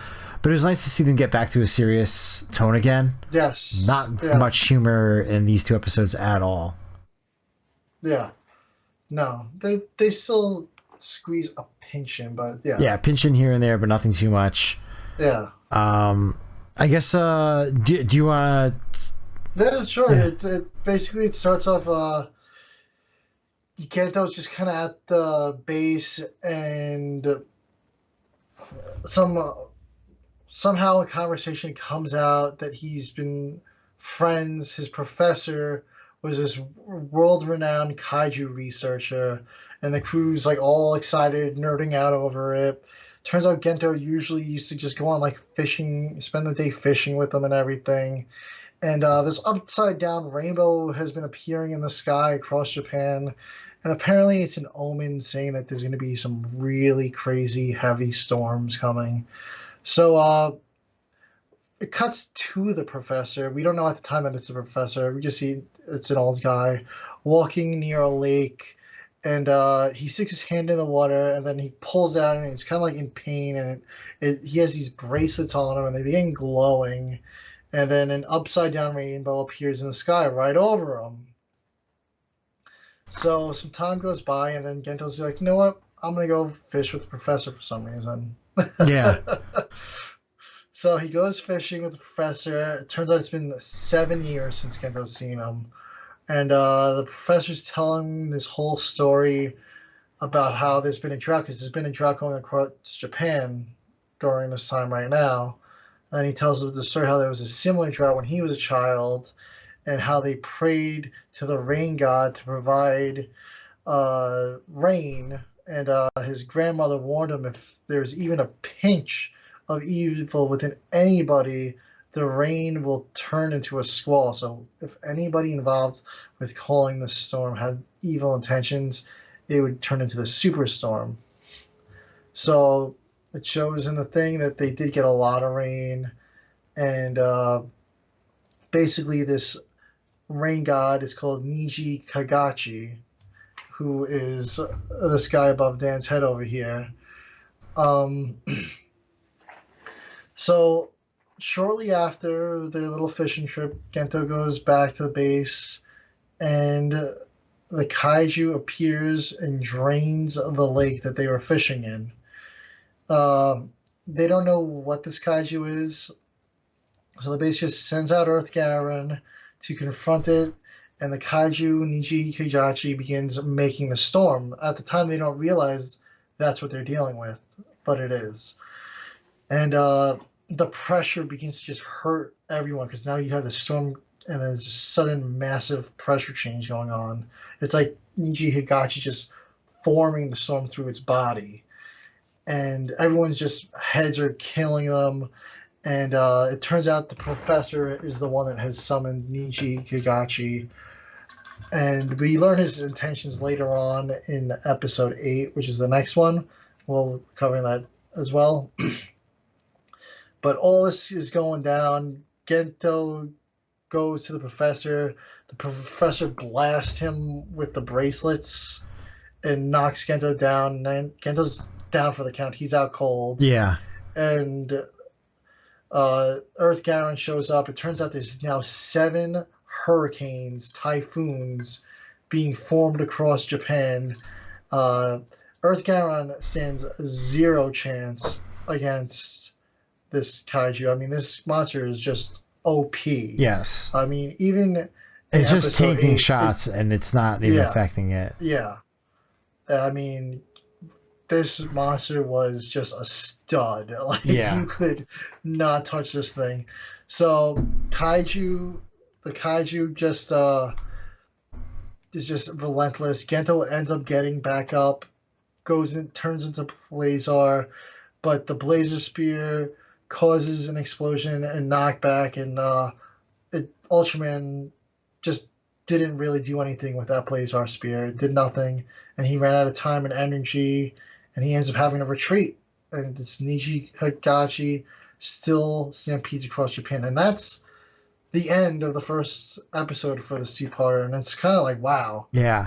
But it was nice to see them get back to a serious tone again. Yes. Not much humor in these 2 episodes at all. Yeah. No, they still squeeze a pinch in, but yeah. Yeah, pinch in here and there, but nothing too much. Yeah. I guess, do you want to... Yeah, sure. Yeah. It basically starts off, Gento's just kind of at the base, and some somehow a conversation comes out that he's been friends. His professor was this world-renowned kaiju researcher, and the crew's like all excited, nerding out over it. Turns out Gento usually used to just go on like fishing, spend the day fishing with them and everything. And this upside down rainbow has been appearing in the sky across Japan. And apparently it's an omen saying that there's going to be some really crazy heavy storms coming. So it cuts to the professor. We don't know at the time that it's the professor. We just see it's an old guy walking near a lake, and he sticks his hand in the water, and then he pulls it out, and it's kind of like in pain, and he has these bracelets on him, and they begin glowing, and then an upside down rainbow appears in the sky right over him. So some time goes by, and then Gento's like, you know what? I'm gonna go fish with the professor for some reason. Yeah. So he goes fishing with the professor. It turns out it's been 7 years since Gento's seen him. And the professor's telling him this whole story about how there's been a drought, because there's been a drought going across Japan during this time right now. And he tells the story how there was a similar drought when he was a child, and how they prayed to the rain god to provide rain. And his grandmother warned him, if there's even a pinch of evil within anybody, the rain will turn into a squall. So if anybody involved with calling the storm had evil intentions, it would turn into the superstorm. So it shows in the thing that they did get a lot of rain, and basically this rain god is called Niji Kagachi, who is this guy above Dan's head over here. So shortly after their little fishing trip, Gento goes back to the base, and the kaiju appears and drains the lake that they were fishing in. They don't know what this kaiju is, so the base just sends out Earth Jaron to confront it, and the kaiju Niji Kagachi begins making the storm. At the time, they don't realize that's what they're dealing with, but it is. And the pressure begins to just hurt everyone, because now you have the storm, and there's a sudden massive pressure change going on. It's like Niji Higachi just forming the storm through its body, and everyone's just heads are killing them. And it turns out the professor is the one that has summoned Niji Higachi, and we learn his intentions later on in episode 8, which is the next one. We'll cover that as well. But all this is going down. Gento goes to the professor. The professor blasts him with the bracelets and knocks Gento down. And Gento's down for the count. He's out cold. Yeah. And Earth Jaron shows up. It turns out there's now 7 hurricanes, typhoons, being formed across Japan. Earth Jaron stands 0 chance against this kaiju. I mean, this monster is just OP. Yes. I mean, even it's just taking shots, and it's not even affecting it. Yeah. I mean, this monster was just a stud. Like, you could not touch this thing. So the kaiju just is just relentless. Gento ends up getting back up, turns into Blazar, but the Blazar Spear causes an explosion and knockback, and Ultraman just didn't really do anything with that Blazar Spear. It did nothing, and he ran out of time and energy, and he ends up having to retreat. And it's Niji Higachi still stampedes across Japan, and that's the end of the first episode for this 2-parter. And it's kind of like, wow,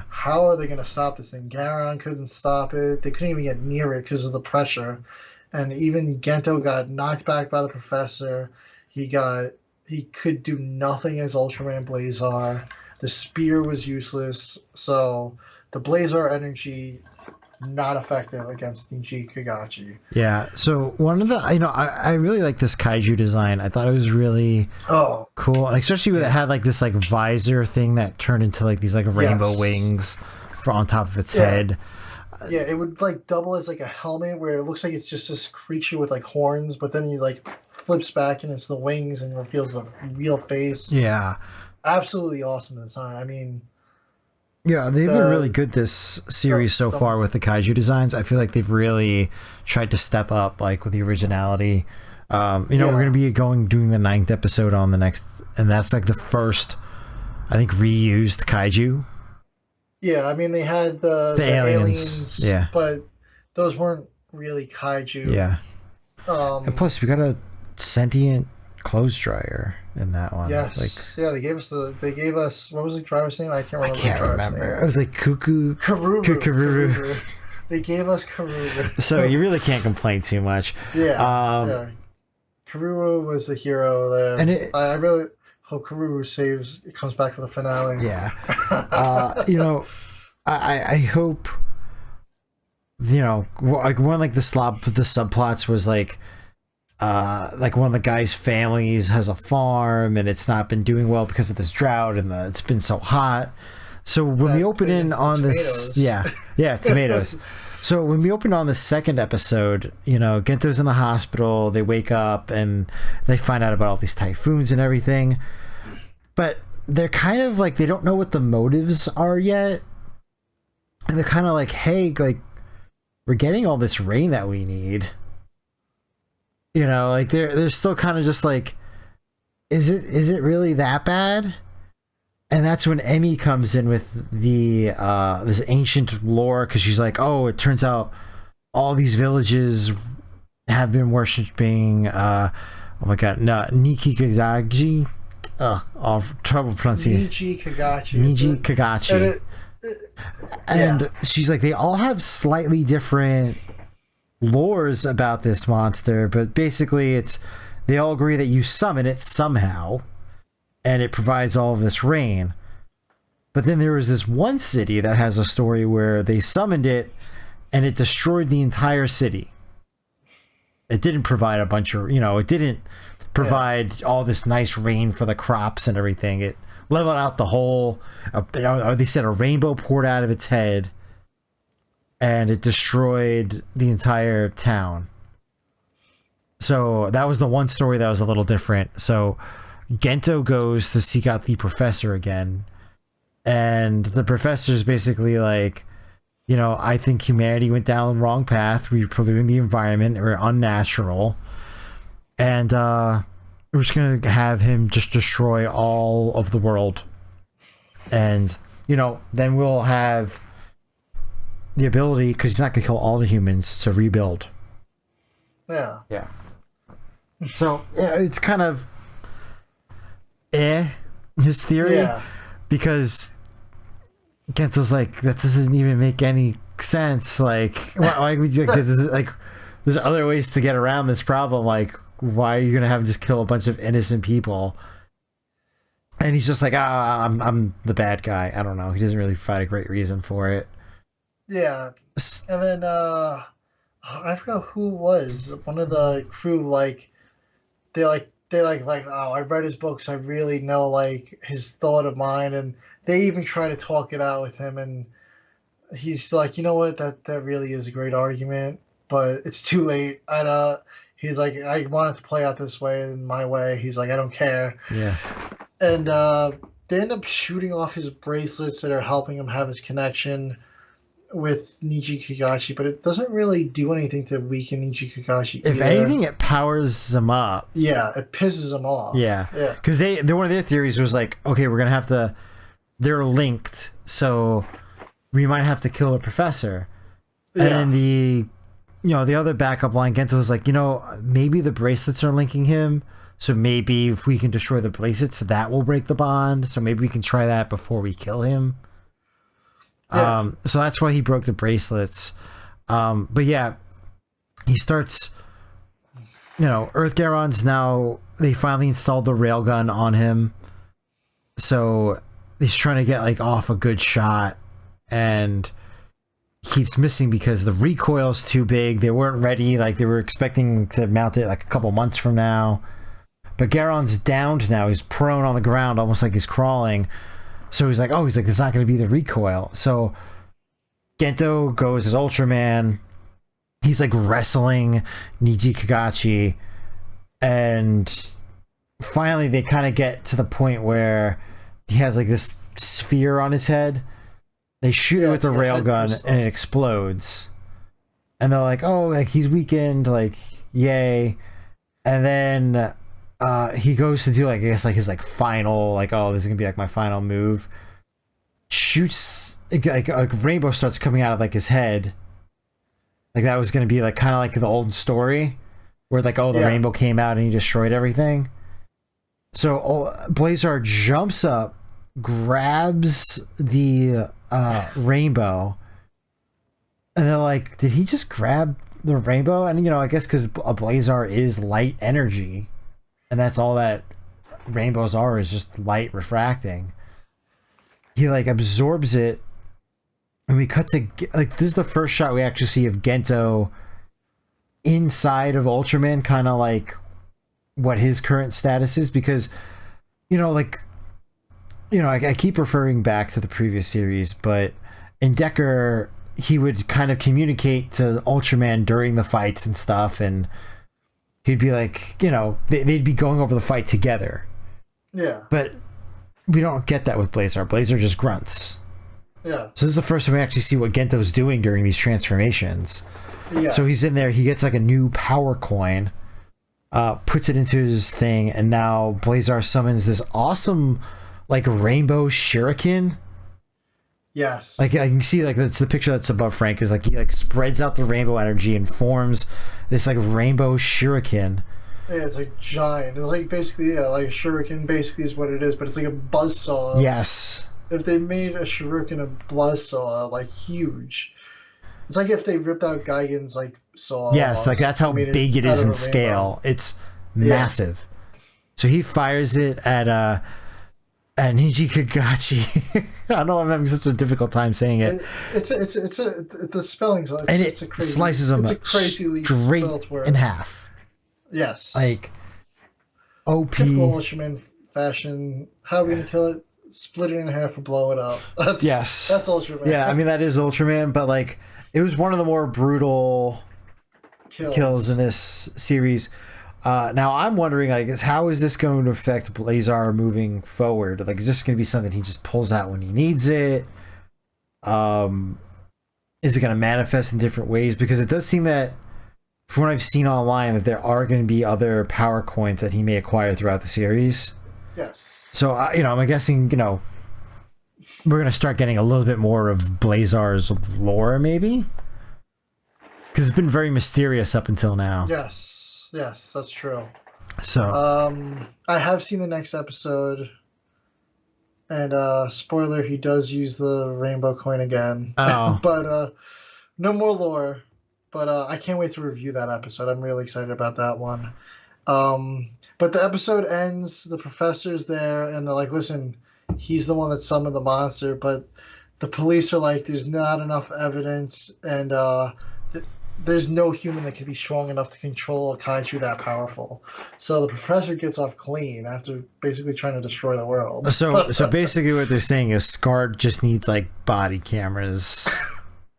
how are they going to stop this thing? Jaron couldn't stop it. They couldn't even get near it because of the pressure. And even Gento got knocked back by the professor. He could do nothing as Ultraman Blazar. The spear was useless. So the Blazar energy, not effective against Niji Kagachi. Yeah. So one of the, I really like this kaiju design. I thought it was really cool, and especially when it had like this like visor thing that turned into like these like rainbow wings on top of its head. Yeah, it would like double as like a helmet where it looks like it's just this creature with like horns, but then he like flips back and it's the wings and reveals the real face. Yeah. Absolutely awesome design. I mean, yeah, they've been really good this series so far with the kaiju designs. I feel like they've really tried to step up, like with the originality. We're going to be doing the 9th episode on the next, and that's like the first, I think, reused kaiju. Yeah, I mean they had the aliens, yeah, but those weren't really kaiju. Yeah, and plus we got a sentient clothes dryer in that one. Yes, they gave us what was the driver's name? I can't remember. It was like Karuru. They gave us Karuru. So you really can't complain too much. Yeah. Karuru was the hero there, and I really hope Karuru comes back for the finale. Yeah. I hope, like one like the subplots was like one of the guy's families has a farm and it's not been doing well because of this drought and it's been so hot. So when we open in on tomatoes. this, tomatoes. So when we open on the second episode, Gento's in the hospital. They wake up and they find out about all these typhoons and everything. But they're kind of like, they don't know what the motives are yet. And they're kind of like, hey, like, we're getting all this rain that we need. Like they're still kind of just like, is it really that bad? And that's when Emmy comes in with the this ancient lore, because she's like, oh, it turns out all these villages have been worshiping Niki Kagachi. All trouble pronouncing Niji Kagachi. And she's like, they all have slightly different lores about this monster, but basically they all agree that you summon it somehow and it provides all of this rain. But then there was this one city that has a story where they summoned it and it destroyed the entire city. It didn't provide a bunch of, it didn't provide all this nice rain for the crops and everything. It leveled out the whole, they said a rainbow poured out of its head and it destroyed the entire town. So that was the one story that was a little different. So Gento goes to seek out the professor again, and the professor's basically like, I think humanity went down the wrong path. We're polluting the environment. We're unnatural. And we're just going to have him just destroy all of the world. And, then we'll have the ability, because he's not going to kill all the humans, to rebuild. Yeah. Yeah. So, it's kind of his theory. Yeah. Because Gento's like, that doesn't even make any sense. Like, why would you, there's other ways to get around this problem. Like, why are you going to have him just kill a bunch of innocent people? And he's just like, I'm the bad guy. I don't know. He doesn't really provide a great reason for it. Yeah. And then, I forgot who was one of the crew. They oh, I read his books. I really know his thought of mine, and they even try to talk it out with him. And he's like, you know what, that really is a great argument, but it's too late. And he's like, I want it to play out this way, in my way. He's like, I don't care. Yeah. And they end up shooting off his bracelets that are helping him have his connection with Niji Kagachi, but it doesn't really do anything to weaken Niji Kagachi. If anything, it powers them up. Yeah, it pisses them off. Yeah, because one of their theories was like, okay, we're gonna have to. They're linked, so we might have to kill the professor. Yeah. And the other backup line, Gento was like, maybe the bracelets are linking him. So maybe if we can destroy the bracelets, that will break the bond. So maybe we can try that before we kill him. Yeah. So that's why he broke the bracelets. But yeah, he starts, Earth Garon's now, they finally installed the railgun on him. So he's trying to get off a good shot, and keeps missing because the recoil's too big. They weren't ready. They were expecting to mount it a couple months from now. But Garon's downed now. He's prone on the ground, almost like he's crawling. So he's like, there's not going to be the recoil. So Gento goes as Ultraman. He's like wrestling Niji Kagachi, and finally they kind of get to the point where he has like this sphere on his head. They shoot it with a railgun and it explodes. And they're like, oh, like he's weakened, like, yay. And then he goes to do, like, I guess, like his like final, like, oh, this is gonna be like my final move. Shoots, like a rainbow starts coming out of like his head. Like that was gonna be like kind of like the old story where like, oh, the rainbow came out and he destroyed everything. So Blazar jumps up, grabs the rainbow, and they're like, did he just grab the rainbow? And I guess because a Blazar is light energy, and that's all that rainbows are, is just light refracting. He like absorbs it, and we cut to like, this is the first shot we actually see of Gento inside of Ultraman, kind of like what his current status is, because I keep referring back to the previous series, but in Decker, he would kind of communicate to Ultraman during the fights and stuff, and he'd be like, they'd be going over the fight together. Yeah. But we don't get that with Blazar. Blazar just grunts. Yeah. So this is the first time we actually see what Gento's doing during these transformations. Yeah. So he's in there, he gets like a new power coin, puts it into his thing, and now Blazar summons this awesome like rainbow shuriken. Yes. Like I can see, like that's the picture that's above Frank, is like he like spreads out the rainbow energy and forms this like rainbow shuriken. Yeah, it's like giant. It's like basically, like a shuriken basically is what it is, but it's like a buzzsaw. Yes. If they made a shuriken a buzzsaw, like huge. It's like if they ripped out Gigan's like saw. Yes, like that's how big it is in scale. It's massive. So he fires it at Niji Kagachi. I don't know, I'm having such a difficult time saying it. It's the spelling's and it crazy, slices him crazily straight in half. Yes. Like OP. Typical Ultraman fashion. How are we gonna kill it? Split it in half or blow it up. That's Ultraman. Yeah, I mean that is Ultraman, but like it was one of the more brutal kills in this series. Now I'm wondering, like, how is this going to affect Blazar moving forward? Like, is this going to be something he just pulls out when he needs it? Is it going to manifest in different ways? Because it does seem that, from what I've seen online, that there are going to be other power coins that he may acquire throughout the series. Yes. So, I'm guessing, we're going to start getting a little bit more of Blazar's lore, maybe? Because it's been very mysterious up until now. Yes, that's true. So, I have seen the next episode, and spoiler, he does use the rainbow coin again. Oh. But no more lore. But I can't wait to review that episode. I'm really excited about that one. But the episode ends, the professor's there, and they're like, listen, he's the one that summoned the monster, but the police are like, there's not enough evidence, and there's no human that could be strong enough to control a kaiju that powerful. So the professor gets off clean after basically trying to destroy the world. So basically what they're saying is Scar just needs like body cameras.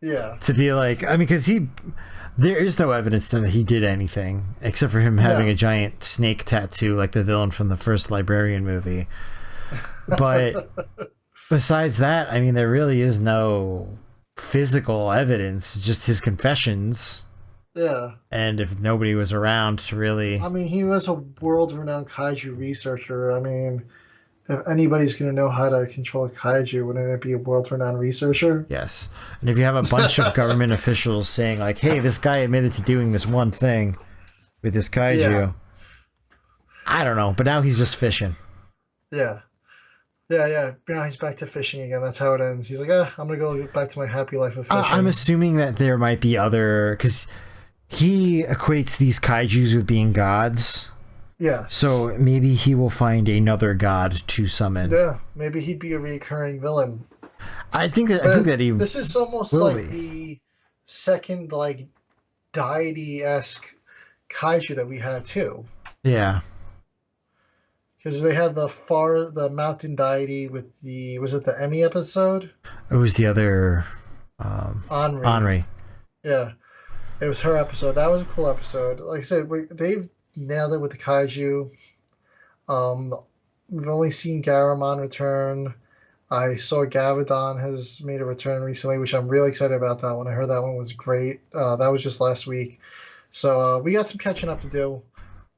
Yeah. To be like, I mean, because there is no evidence that he did anything except for him having a giant snake tattoo like the villain from the first Librarian movie. But besides that, I mean, there really is no physical evidence, just his confessions. Yeah. And if nobody was around to really... I mean, he was a world-renowned kaiju researcher. I mean, if anybody's going to know how to control a kaiju, wouldn't it be a world-renowned researcher? Yes. And if you have a bunch of government officials saying, like, hey, this guy admitted to doing this one thing with this kaiju. I don't know, but now he's just fishing. Yeah. Yeah. Now he's back to fishing again. That's how it ends. He's like, I'm going to go back to my happy life of fishing. I'm assuming that there might be other... Because he equates these kaijus with being gods. Yeah. So maybe he will find another god to summon. Yeah. Maybe he'd be a recurring villain. I think that he... This is almost like the second, like, deity-esque kaiju that we had, too. Yeah. Because they had the mountain deity with the... Was it the Emmy episode? It was the other... Henri. Henri. Yeah, it was her episode. That was a cool episode. Like I said, they've nailed it with the kaiju. We've only seen Garamon return. I saw Gavadon has made a return recently, which I'm really excited about that one. I heard that one was great. That was just last week. So we got some catching up to do.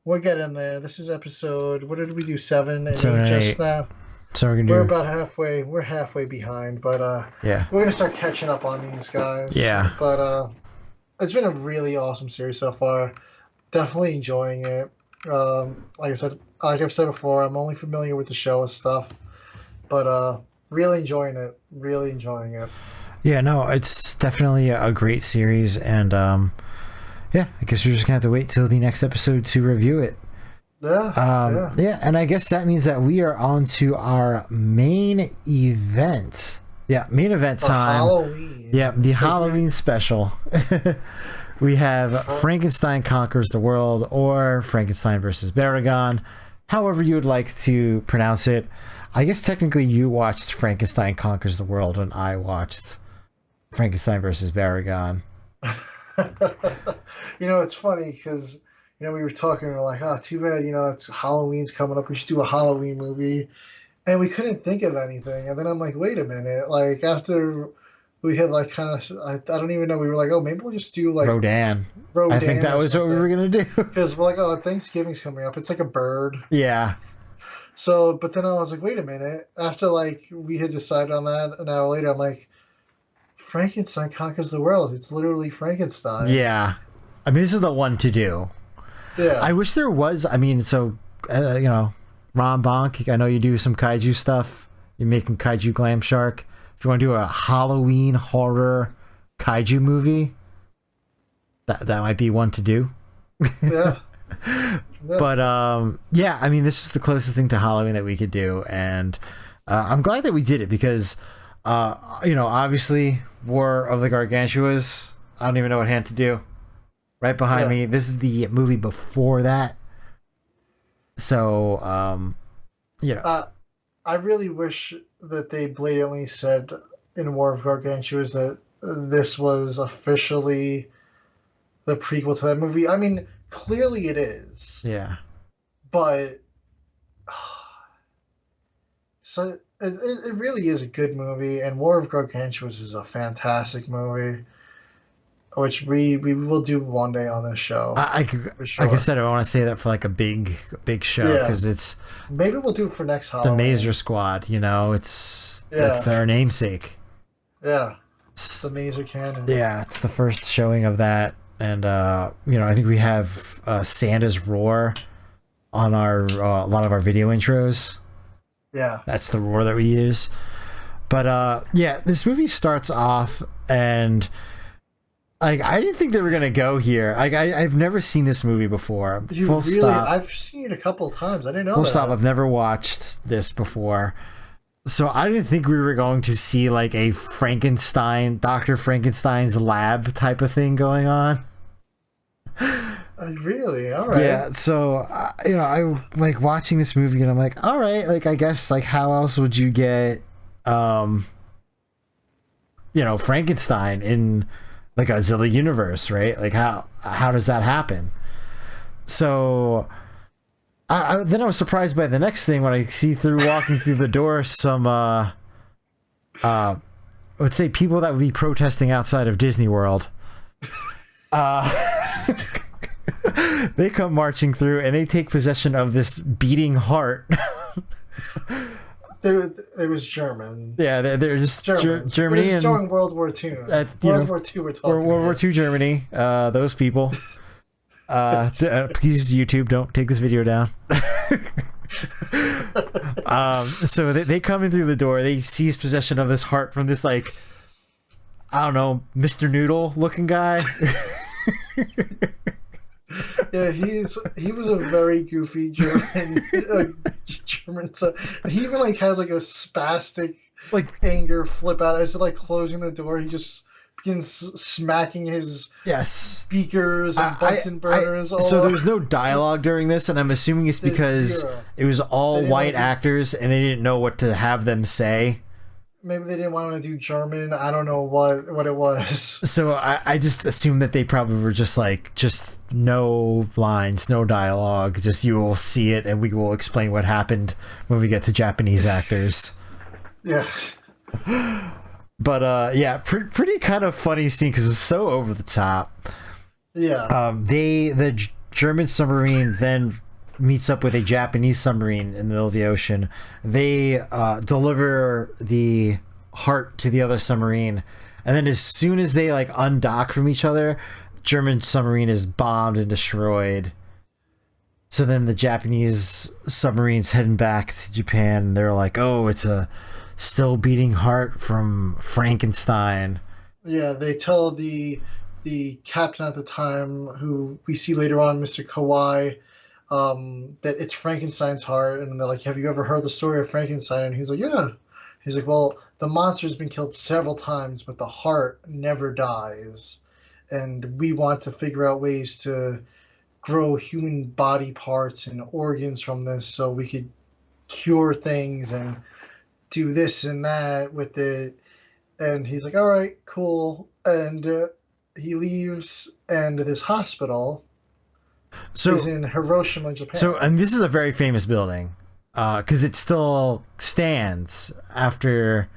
We'll get in there. This is episode, what did we do, 7 and 8 just now? So we're about halfway. We're halfway behind, but yeah, we're going to start catching up on these guys. Yeah. But it's been a really awesome series so far. Definitely enjoying it. Like I've said before, I'm only familiar with the show and stuff, but really enjoying it. Really enjoying it. Yeah, no, it's definitely a great series, and yeah, I guess we're just gonna have to wait till the next episode to review it. Yeah, and I guess that means that we are on to our main event. Yeah, main event time. Halloween. Yeah, the Halloween special. We have Frankenstein Conquers the World, or Frankenstein versus Baragon, however you would like to pronounce it. I guess technically you watched Frankenstein Conquers the World and I watched Frankenstein versus Baragon. It's funny because, we were talking, we were like, oh, too bad, it's Halloween's coming up. We should do a Halloween movie. And we couldn't think of anything. And then I'm like, wait a minute. Like, after we had, like, kind of, I don't even know. We were like, oh, maybe we'll just do, like... Rodan. I think that was what we were going to do. Because we're like, oh, Thanksgiving's coming up. It's like a bird. Yeah. So, but then I was like, wait a minute. After, like, we had decided on that, an hour later, I'm like, Frankenstein Conquers the World. It's literally Frankenstein. Yeah. I mean, this is the one to do. Yeah. I wish there was, Ron Bonk, I know you do some kaiju stuff. You're making Kaiju Glam Shark. If you want to do a Halloween horror kaiju movie, that might be one to do. Yeah. But yeah, I mean, this is the closest thing to Halloween that we could do, and I'm glad that we did it because obviously War of the Gargantuas, I don't even know what hand to do. Right behind me, this is the movie before that. So I really wish that they blatantly said in War of Gargantuas that this was officially the prequel to that movie. I mean, clearly it is. Yeah. But so it really is a good movie, and War of Gargantuas is a fantastic movie, which we will do one day on this show. Sure. Like I said, I want to say that for like a big show because it's maybe we'll do it for next Halloween. The Mazer Squad, that's their namesake. Yeah, the Mazer Cannon. Yeah, it's the first showing of that, and I think we have Santa's Roar on our a lot of our video intros. Yeah, that's the roar that we use. But yeah, this movie starts off and. Like, I didn't think they were gonna go here. Like, I've never seen this movie before. Full stop. I've seen it a couple of times. I didn't know that. Full stop. I've never watched this before, so I didn't think we were going to see like a Dr. Frankenstein's lab type of thing going on. Really? All right. Yeah. So I like watching this movie, and I'm like, all right. Like, I guess like how else would you get, Frankenstein in like a Godzilla universe, right? Like how does that happen? So then I was surprised by the next thing when I see walking through the door some let's say people that would be protesting outside of Disney World. They come marching through and they take possession of this beating heart. It was German. Yeah, they're just Germany. This is during World War II. World War II we're talking World War II Germany. Those people. Please, YouTube, don't take this video down. So they come in through the door. They seize possession of this heart from this, like, I don't know, Mr. Noodle looking guy. Yeah, he was a very goofy German. So he even like has like a spastic like anger flip out as like closing the door. He just begins smacking his speakers and Bunsen burners. So there was no dialogue during this, and I'm assuming it's because it was all white actors and they didn't know what to have them say. Maybe they didn't want to do German. I don't know what it was. So I just assumed that they probably were just like, just no lines, no dialogue. Just you will see it and we will explain what happened when we get to Japanese actors. Yeah. But yeah, pretty kind of funny scene because it's so over the top. Yeah. The German submarine then meets up with a Japanese submarine in the middle of the ocean. They deliver the heart to the other submarine, and then as soon as they like undock from each other, German submarine is bombed and destroyed. So then the Japanese submarine's heading back to Japan. They're like, "Oh, it's a still beating heart from Frankenstein." Yeah, they tell the captain at the time, who we see later on, Mr. Kawai, that it's Frankenstein's heart, and they're like, "Have you ever heard the story of Frankenstein?" And he's like, "Yeah." He's like, "Well, the monster's been killed several times, but the heart never dies, and we want to figure out ways to grow human body parts and organs from this, so we could cure things and do this and that with it." And he's like, "All right, cool," and he leaves, and this hospital is in Hiroshima, Japan. So, and this is a very famous building because it still stands after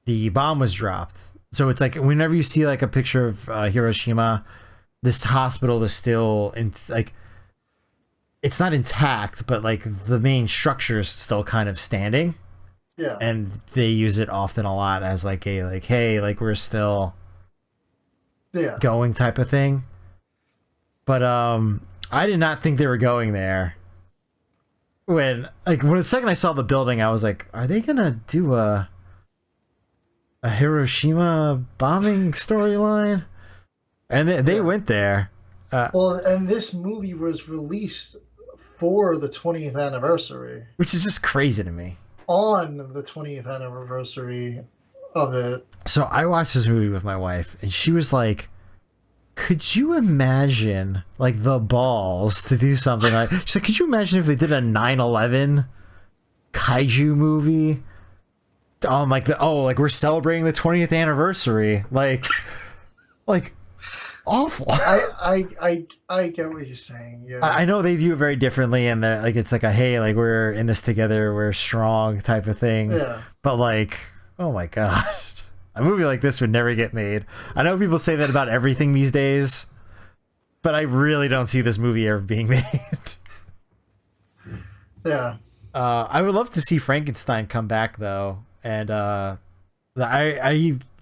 the bomb was dropped. So it's like whenever you see like a picture of Hiroshima, this hospital is still like, it's not intact, but like the main structure is still kind of standing. Yeah. And they use it often a lot as like a like, hey, like we're still going type of thing. But I did not think they were going there. When the second I saw the building, I was like, are they gonna do a Hiroshima bombing storyline? And they went there. Well, and this movie was released for the 20th anniversary. Which is just crazy to me. On the 20th anniversary of it. So I watched this movie with my wife, and she was like, could you imagine like the balls to do something like, she's like, could you imagine if they did a 9/11 kaiju movie on like like we're celebrating the 20th anniversary, like awful. I get what you're saying. Yeah. I know they view it very differently, and they're like, it's like a, hey, like we're in this together, we're strong type of thing. Yeah. But like, oh my gosh. A movie like this would never get made. I know people say that about everything these days, but I really don't see this movie ever being made. Yeah. I would love to see Frankenstein come back though, and I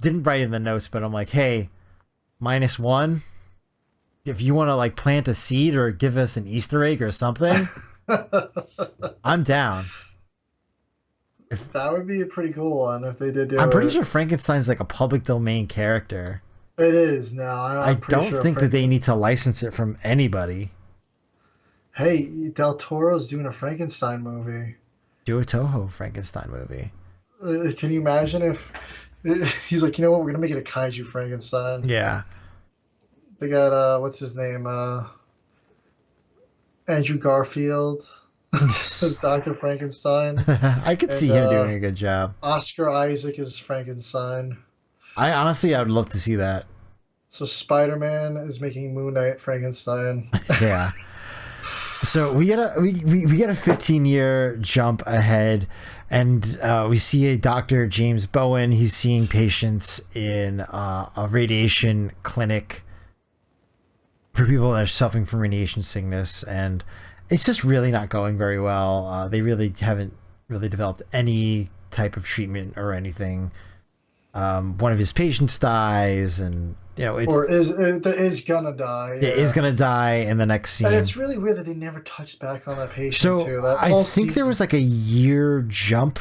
didn't write in the notes, but I'm like, hey, -1, if you want to like plant a seed or give us an Easter egg or something, I'm down. That would be a pretty cool one if they did do it. I'm pretty sure Frankenstein's like a public domain character. It is now. I don't think that they need to license it from anybody. Hey, Del Toro's doing a Frankenstein movie. Do a Toho Frankenstein movie. Can you imagine if he's like, you know what, we're going to make it a kaiju Frankenstein. Yeah. They got, what's his name? Andrew Garfield as Dr. Frankenstein. I could see him doing a good job. Oscar Isaac is Frankenstein. I would love to see that. So Spider-Man is making Moon Knight Frankenstein. Yeah. So we get a 15-year jump ahead, and we see a Dr. James Bowen. He's seeing patients in a radiation clinic for people that are suffering from radiation sickness, and it's just really not going very well. They really haven't really developed any type of treatment or anything. One of his patients dies, and is gonna die. Yeah, is gonna die in the next scene. And it's really weird that they never touched back on that patient too. I think there was like a year jump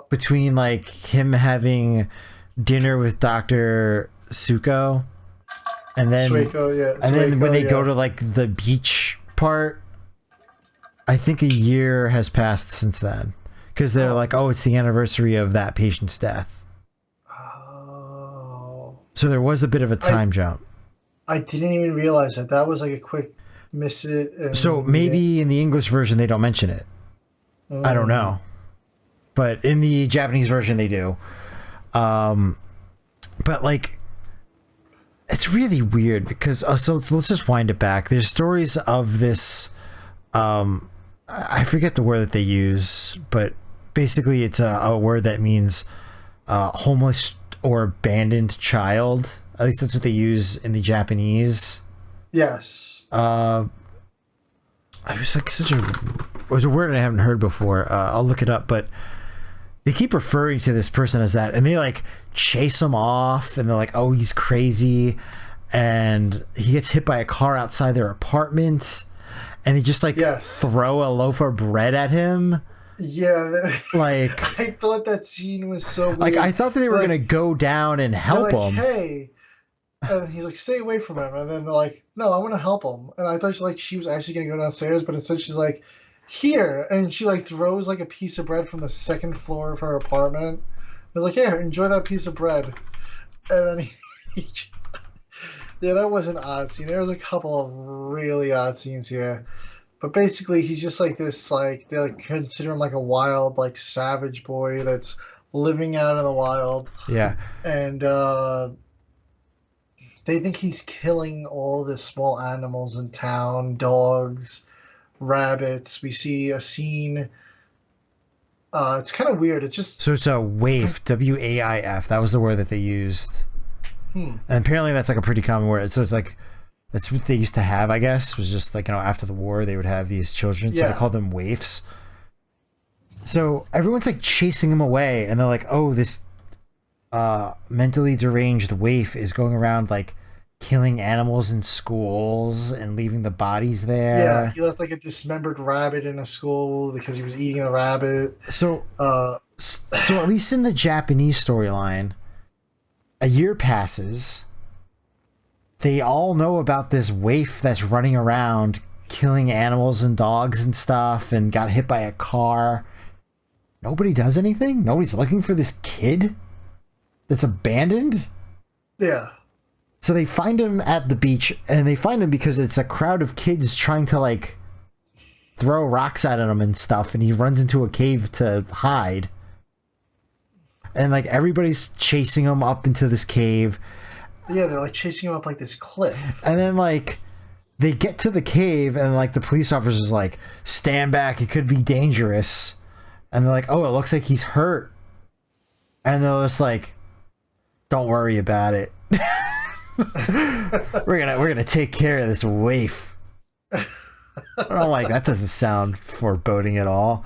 between like him having dinner with Dr. Suko, and then when they go to like the beach part, I think a year has passed since then, because they're like, oh, it's the anniversary of that patient's death. So there was a bit of a time jump. I didn't even realize that. That was like a quick miss it. So maybe in the English version they don't mention it. I don't know. but in the Japanese version they do. But like, it's really weird because so let's just wind it back. There's stories of this. I forget the word that they use, but basically it's a word that means homeless or abandoned child. At least that's what they use in the Japanese. Yes. It was like it was a word I haven't heard before. I'll look it up, but they keep referring to this person as that, and they like chase him off, and they're like, "Oh, he's crazy," and he gets hit by a car outside their apartment, and they just like throw a loaf of bread at him. Yeah, like I thought that scene was so weird. Like I thought that they were gonna go down and help him. Hey. And he's like, stay away from him. And then they're like, no, I want to help him. And I thought she was actually going to go downstairs, but instead she's like, here. And she like throws like a piece of bread from the second floor of her apartment. They're like, here, enjoy that piece of bread. And then yeah, that was an odd scene. There was a couple of really odd scenes here. But basically, he's just like this, like, they like consider him like a wild, like, savage boy that's living out in the wild. Yeah. And, they think he's killing all the small animals in town, dogs, rabbits. We see a scene. It's kind of weird. It's just... So it's a waif, W-A-I-F. That was the word that they used. And apparently that's like a pretty common word. So it's like, that's what they used to have, I guess. Was just like, after the war, they would have these children. So they called them waifs. So everyone's like chasing him away. And they're like, oh, this mentally deranged waif is going around like killing animals in schools and leaving the bodies there. Yeah, he left like a dismembered rabbit in a school because he was eating a rabbit. So at least in the Japanese storyline, a year passes. They all know about this waif that's running around killing animals and dogs and stuff and got hit by a car. Nobody does anything? Nobody's looking for this kid that's abandoned? Yeah. So they find him at the beach, and they find him because it's a crowd of kids trying to, like, throw rocks at him and stuff, and he runs into a cave to hide. And, like, everybody's chasing him up into this cave. Yeah, they're, like, chasing him up, like, this cliff. And then, like, they get to the cave, and, like, the police officer's like, stand back, it could be dangerous. And they're like, oh, it looks like he's hurt. And they're just like, don't worry about it. we're gonna take care of this waif. I'm like, that doesn't sound foreboding at all.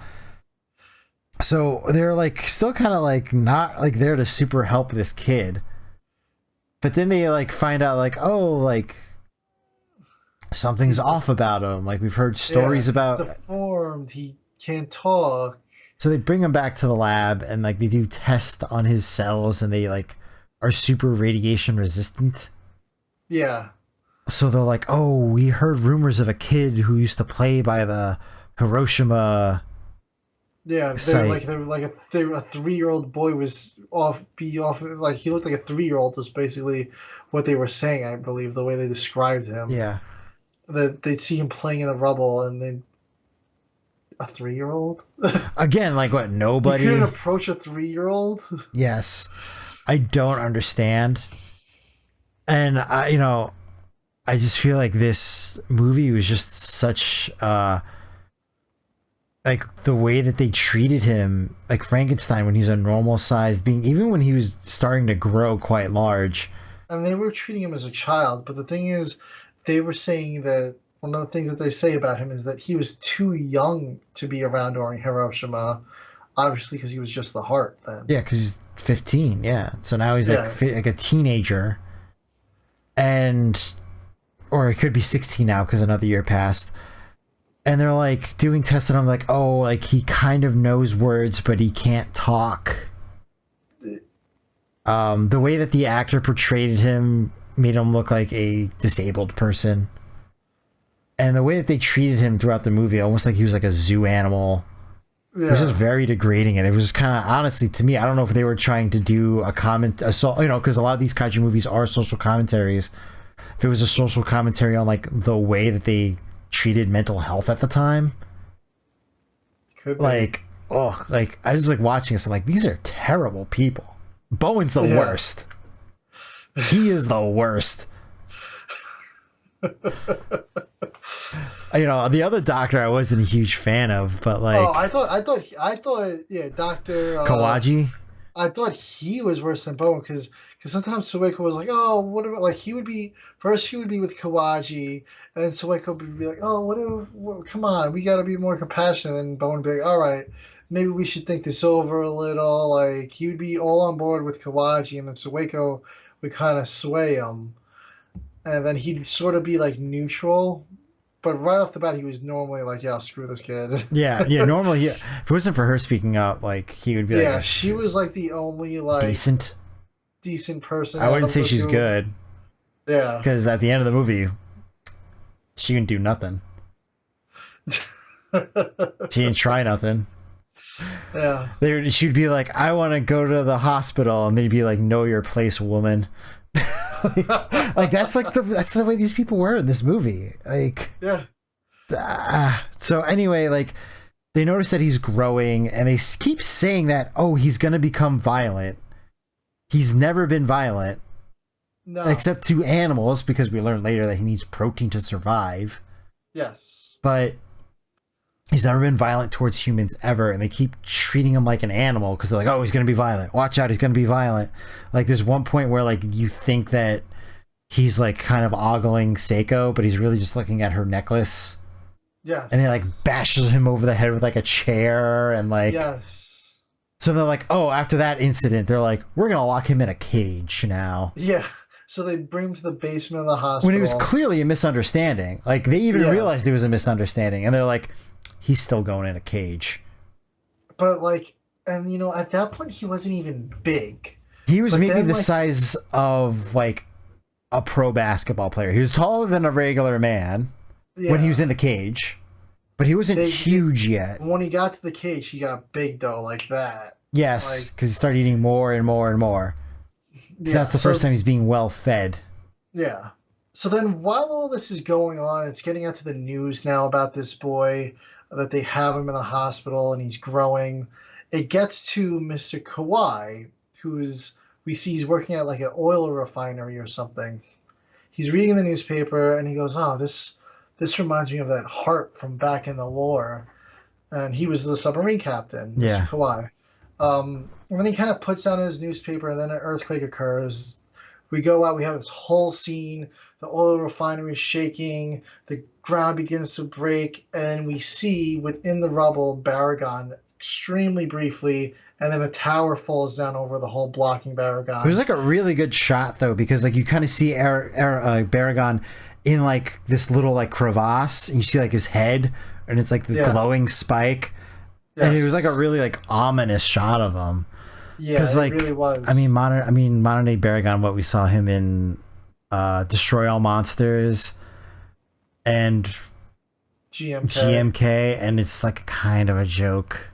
So they're like still kind of like not like there to super help this kid, but then they like find out like, oh, like something's off about him. Like we've heard stories about deformed, he can't talk. So they bring him back to the lab and like they do tests on his cells and they like are super radiation resistant. Yeah. So they're like, oh, we heard rumors of a kid who used to play by the Hiroshima. Yeah, a 3-year-old boy was off. Like he looked like a 3-year-old. Was basically what they were saying. I believe the way they described him. Yeah. That they'd see him playing in the rubble, and then a 3-year-old. Again, like what? Nobody. You couldn't approach a 3-year-old. Yes, I don't understand. And I just feel like this movie was just such like the way that they treated him, like Frankenstein when he was a normal sized being, even when he was starting to grow quite large. And they were treating him as a child, but the thing is, they were saying that one of the things that they say about him is that he was too young to be around during Hiroshima, obviously because he was just the heart then. Yeah, because he's 15, yeah. So now he's like a teenager. Or it could be 16 now because another year passed. And they're like doing tests and I'm like, oh, like he kind of knows words, but he can't talk. The way that the actor portrayed him made him look like a disabled person. And the way that they treated him throughout the movie, almost like he was like a zoo animal. Yeah. It was just very degrading. And it was kind of, honestly, to me, I don't know if they were trying to do because a lot of these kaiju movies are social commentaries. If it was a social commentary on like the way that they treated mental health at the time. Could be. Like, oh, like I just like watching this. I'm like, these are terrible people. Bowen's the Yeah. worst. He is the worst. The other Doctor I wasn't a huge fan of, but Oh, like yeah, Doctor. Kawaji. I thought he was worse than Bowen because sometimes Sueko was like, oh, what about like he would be with Kawaji, and then Sueko would be like, oh, come on, we got to be more compassionate, and Bowen would be like, all right, maybe we should think this over a little. Like he would be all on board with Kawaji, and then Sueko would kind of sway him, and then he'd sort of be like neutral. But right off the bat, he was normally like, "Yeah, screw this kid." Yeah, yeah. Normally, if it wasn't for her speaking up, like he would be Yeah, like she was like the only like decent. decent person I out wouldn't of say the she's two. good Yeah. because at the end of the movie, she didn't do nothing. She didn't try nothing. Yeah. She'd be like, "I want to go to the hospital," and they'd be like, "Know your place, woman." Like that's the way these people were in this movie. Like, Yeah. so anyway, like they notice that he's growing, and they keep saying that, oh, he's gonna become violent. He's never been violent, No. except to animals, because we learn later that he needs protein to survive. Yes. But he's never been violent towards humans ever, and they keep treating him like an animal because they're like, oh, he's gonna be violent. Watch out, he's gonna be violent. Like there's one point where like you think that he's like kind of ogling Seiko, but he's really just looking at her necklace. Yes. And he like bashes him over the head with like a chair, and like Yes. so they're like, oh, after that incident, they're like, we're gonna lock him in a cage now. Yeah. So they bring him to the basement of the hospital. When it was clearly a misunderstanding. Like they even realized it was a misunderstanding, and they're like, he's still going in a cage. But like, and at that point he wasn't even big. He was But maybe then, the like- size of like a pro basketball player. He was taller than a regular man Yeah. when he was in the cage, but he wasn't huge yet. When he got to the cage, he got big though, like that. Yes, because he started eating more and more and more. Yeah. That's the first time he's being well fed. Yeah. So then while all this is going on, it's getting out to the news now about this boy, that they have him in the hospital and he's growing. It gets to Mr. Kawhi, we see he's working at like an oil refinery or something. He's reading the newspaper and he goes, oh, this reminds me of that Hart from back in the war. And he was the submarine captain, Mr. Yeah. Kawhi. And then he kind of puts down his newspaper, and then an earthquake occurs. We go out, we have this whole scene. The oil refinery is shaking, the ground begins to break, and we see within the rubble Baragon extremely briefly, and then a tower falls down over the whole, blocking Baragon. It was like a really good shot though, because like you kind of see Baragon in like this little like crevasse, and you see like his head, and it's like the glowing spike. Yes. And it was like a really like ominous shot of him. Yeah, it like, really was. I mean, modern day Baragon, what we saw him in, Destroy All Monsters, and GMK, and it's like kind of a joke.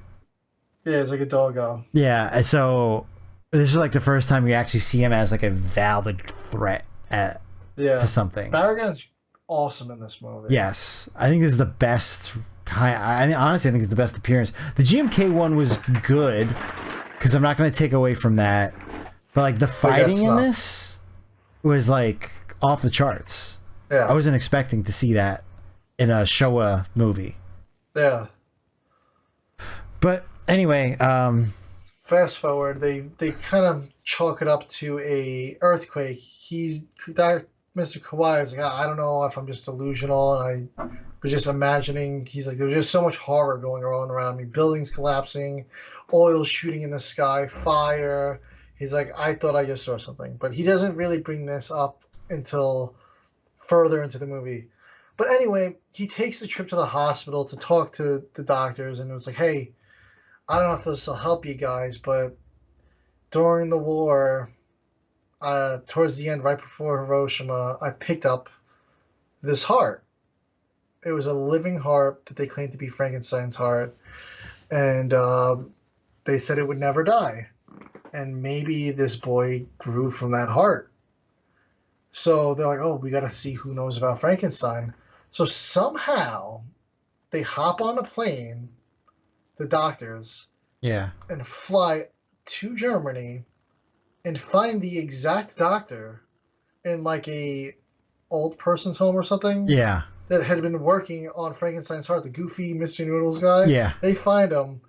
Yeah, it's like a doggo. Yeah, so this is like the first time you actually see him as like a valid threat to something. Baragon's awesome in this movie. Yes, I think this is the best. Honestly, I think it's the best appearance. The GMK one was good, because I'm not going to take away from that. But like the fighting in this was like off the charts. Yeah. I wasn't expecting to see that in a Showa movie. Yeah. But anyway, fast forward, they kind of chalk it up to a earthquake. Mr. Kawhi is like, I don't know if I'm just delusional, and I was just imagining. He's like, there's just so much horror going on around me. Buildings collapsing, oil shooting in the sky, fire. He's like, I thought I just saw something. But he doesn't really bring this up until further into the movie. But anyway, he takes the trip to the hospital to talk to the doctors, and it was like, hey, I don't know if this will help you guys, but during the war, towards the end, right before Hiroshima, I picked up this heart. It was a living heart that they claimed to be Frankenstein's heart, and they said it would never die. And maybe this boy grew from that heart. So they're like, oh, we got to see who knows about Frankenstein. So somehow they hop on a plane. the doctors, Yeah. and fly to Germany and find the exact doctor in like a old person's home or something. Yeah. That had been working on Frankenstein's heart, the goofy Mr. Noodles guy. Yeah. They find him,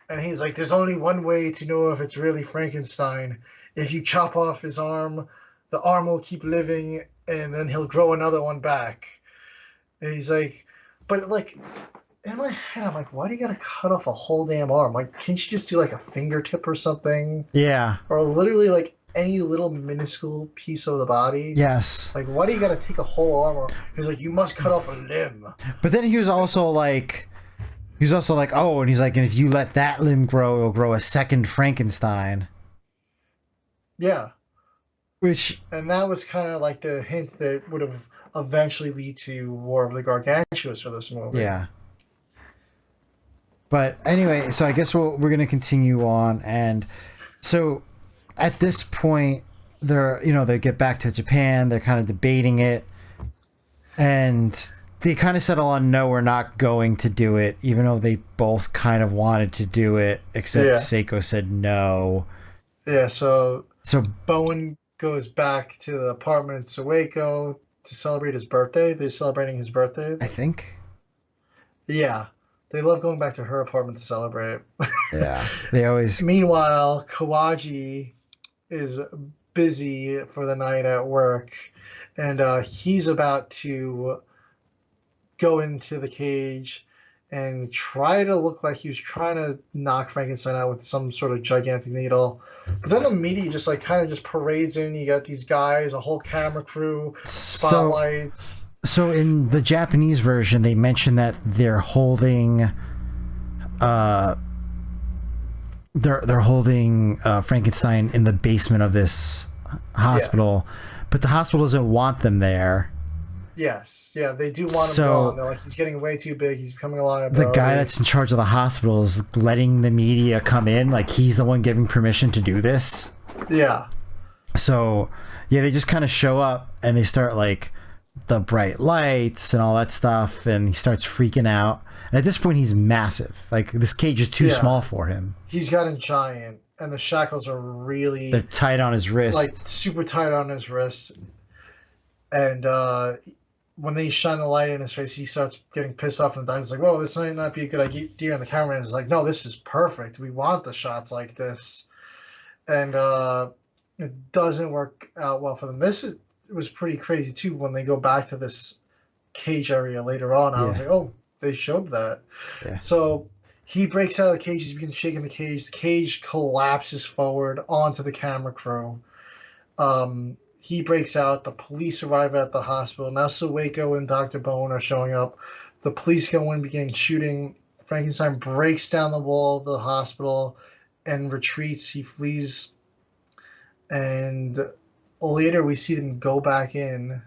and he's like, "There's only one way to know if it's really Frankenstein. If you chop off his arm, the arm will keep living, and then he'll grow another one back." And he's like, but like, in my head, I'm like, why do you gotta cut off a whole damn arm? Like, can't you just do like a fingertip or something? Yeah. Or literally like any little minuscule piece of the body? Yes. Like, why do you gotta take a whole arm? Or he's like, you must cut off a limb. But then he was also like, oh, and he's like, and if you let that limb grow, it'll grow a second Frankenstein. Yeah. And that was kind of like the hint that would have eventually lead to War of the Gargantuas for this movie. Yeah. But anyway, so I guess we're going to continue on. And so at this point, they get back to Japan. They're kind of debating it. And they kind of settle on, no, we're not going to do it, even though they both kind of wanted to do it, except Seiko said no. Yeah, so Bowen goes back to the apartment in Sueco to celebrate his birthday. They're celebrating his birthday, I think. Yeah. They love going back to her apartment to celebrate. Yeah. They always... Meanwhile, Kawaji is busy for the night at work, and he's about to go into the cage and try to look like he was trying to knock Frankenstein out with some sort of gigantic needle. But then the media just like kind of just parades in. You got these guys, a whole camera crew, spotlights. So in the Japanese version, they mention that they're holding they're holding Frankenstein in the basement of this hospital, but the hospital doesn't want them there. Yes, yeah, they do want him gone. They're like, he's getting way too big. He's becoming a liability. The guy that's in charge of the hospital is letting the media come in. Like, he's the one giving permission to do this. Yeah. So, yeah, they just kind of show up and they start, like, the bright lights and all that stuff. And he starts freaking out. And at this point, he's massive. Like, this cage is too small for him. He's gotten giant. And the shackles are really... They're tight on his wrist. Like, super tight on his wrist. And, when they shine the light in his face, he starts getting pissed off, and the doctor's like, whoa, this might not be a good idea. And the cameraman is like, no, this is perfect. We want the shots like this. And it doesn't work out well for them. It was pretty crazy, too, when they go back to this cage area later on. I was like, oh, they showed that. Yeah. So he breaks out of the cage. He begins shaking the cage. The cage collapses forward onto the camera crew. He breaks out. The police arrive at the hospital. Now Sueco and Dr. Bowen are showing up. The police go in, beginning shooting. Frankenstein breaks down the wall of the hospital and retreats. He flees. And later we see them go back in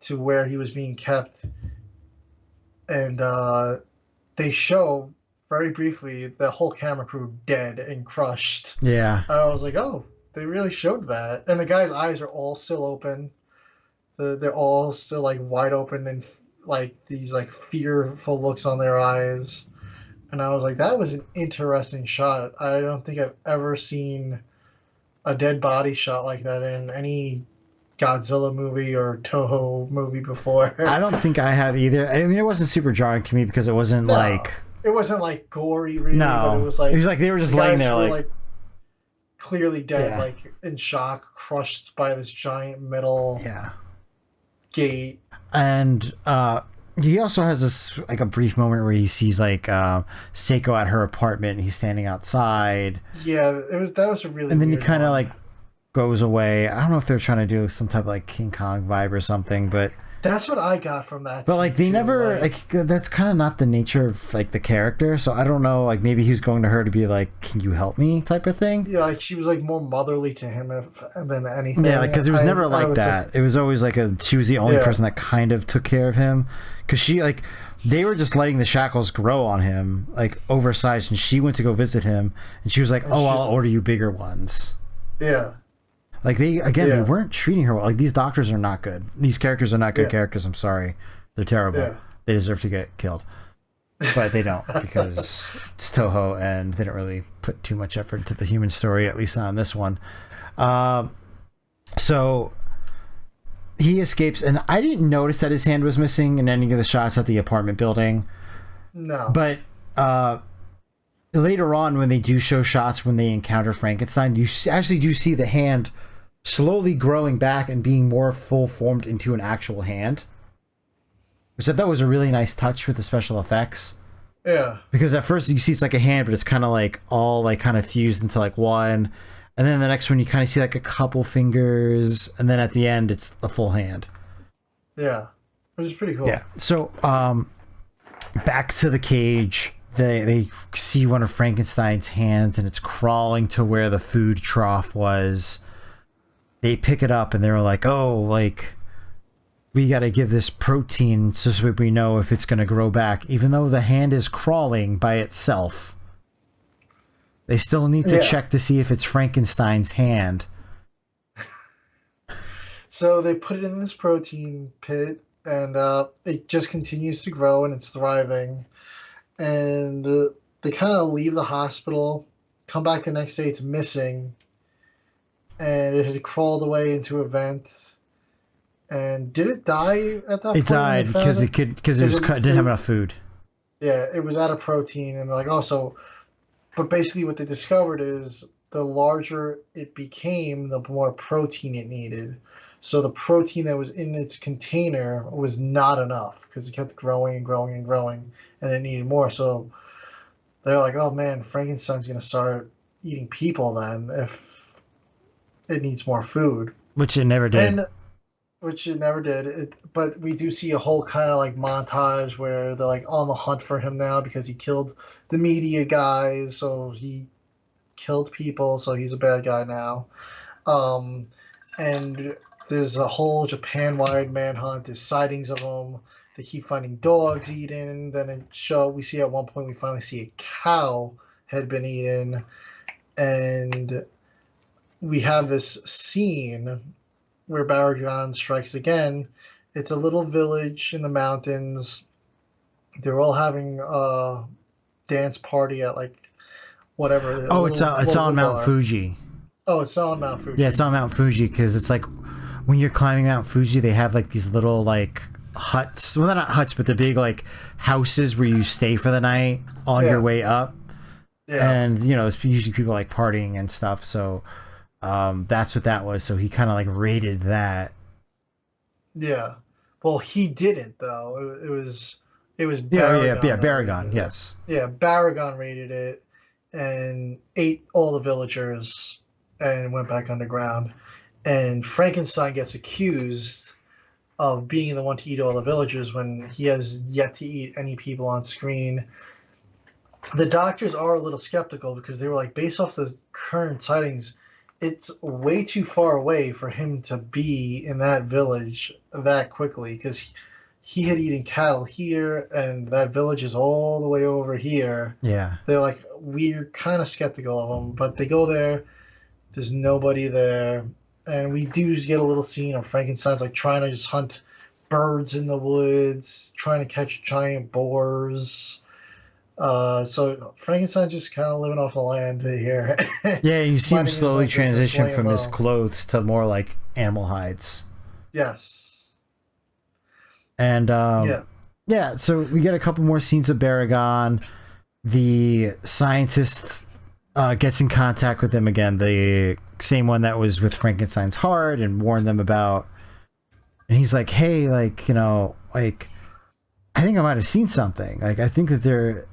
to where he was being kept. And they show, very briefly, the whole camera crew dead and crushed. Yeah. And I was like, oh. They really showed that. And the guy's eyes are all still open. They're all still, like, wide open and, like, these, like, fearful looks on their eyes. And I was like, that was an interesting shot. I don't think I've ever seen a dead body shot like that in any Godzilla movie or Toho movie before. I don't think I have either. I mean, it wasn't super jarring to me because it wasn't, like... It wasn't, like, gory, really. No. But it was like they were just laying there, like clearly dead, like in shock, crushed by this giant metal gate. And he also has this, like, a brief moment where he sees, like, Seiko at her apartment and he's standing outside. Yeah, that was a really and then he kind of like goes away. I don't know if they're trying to do some type of, like, King Kong vibe or something, but that's what I got from that. But, like, they never, like, that's kind of not the nature of, like, the character. So I don't know, like, maybe he was going to her to be like, can you help me type of thing. Yeah, like, she was, like, more motherly to him than anything. Yeah, like, because it was never like that. It was always, like, she was the only person that kind of took care of him. Because she, like, they were just letting the shackles grow on him, like, oversized. And she went to go visit him. And she was like, I'll order you bigger ones. Yeah. Like, they weren't treating her well. Like, these doctors are not good. These characters are not good characters. I'm sorry. They're terrible. Yeah. They deserve to get killed. but they don't because it's Toho and they don't really put too much effort into the human story, at least on this one. So he escapes, and I didn't notice that his hand was missing in any of the shots at the apartment building. No. But later on, when they do show shots when they encounter Frankenstein, you actually do see the hand slowly growing back and being more full formed into an actual hand, which I thought was a really nice touch with the special effects. Yeah. Because at first you see it's like a hand, but it's kind of like all like kind of fused into like one. And then the next one you kind of see like a couple fingers. And then at the end it's a full hand. Yeah. Which is pretty cool. Yeah. So back to the cage. They see one of Frankenstein's hands and it's crawling to where the food trough was. They pick it up and they're like, oh, like, we got to give this protein so we know if it's going to grow back. Even though the hand is crawling by itself, they still need to check to see if it's Frankenstein's hand. So they put it in this protein pit, and it just continues to grow, and it's thriving. And they kind of leave the hospital, come back the next day, it's missing. And it had crawled away into a vent. And did it die at that point? It died because it didn't have enough food. Yeah, it was out of protein, and they're like, oh, so. But basically, what they discovered is the larger it became, the more protein it needed. So the protein that was in its container was not enough because it kept growing and growing and growing, and it needed more. So they're like, oh man, Frankenstein's going to start eating people then if it needs more food. Which it never did. Which it never did. But we do see a whole kind of like montage where they're like on the hunt for him now because he killed the media guys. So he killed people. So he's a bad guy now. And there's a whole Japan-wide manhunt. There's sightings of him. They keep finding dogs eaten. Then we see at one point we finally see a cow had been eaten. And we have this scene where Baragon strikes again. It's a little village in the mountains. They're all having a dance party at like whatever. Oh, it's on Mount Fuji. Oh, it's on Mount Fuji. Yeah, it's on Mount Fuji because it's like when you're climbing Mount Fuji, they have like these little like huts. Well, they're not huts, but they're big like houses where you stay for the night on your way up. Yeah. And you know, there's usually people like partying and stuff. So that's what that was. So he kind of like raided that. Yeah. Well, he didn't though. It was Baragon. Yeah, Baragon. Yes. Yeah, Baragon raided it and ate all the villagers and went back underground. And Frankenstein gets accused of being the one to eat all the villagers when he has yet to eat any people on screen. The doctors are a little skeptical because they were like, based off the current sightings, it's way too far away for him to be in that village that quickly because he had eaten cattle here and that village is all the way over here. Yeah. They're like, we're kind of skeptical of him, but they go there. There's nobody there. And we do get a little scene of Frankenstein's like trying to just hunt birds in the woods, trying to catch giant boars. So Frankenstein's just kind of living off the land here. Yeah, you see him slowly transition from his clothes to more like animal hides. Yes. And yeah, so we get a couple more scenes of Baragon. The scientist gets in contact with him again, the same one that was with Frankenstein's heart and warned them about. And he's like, hey, like, you know, like, I think I might have seen something. Like, I think that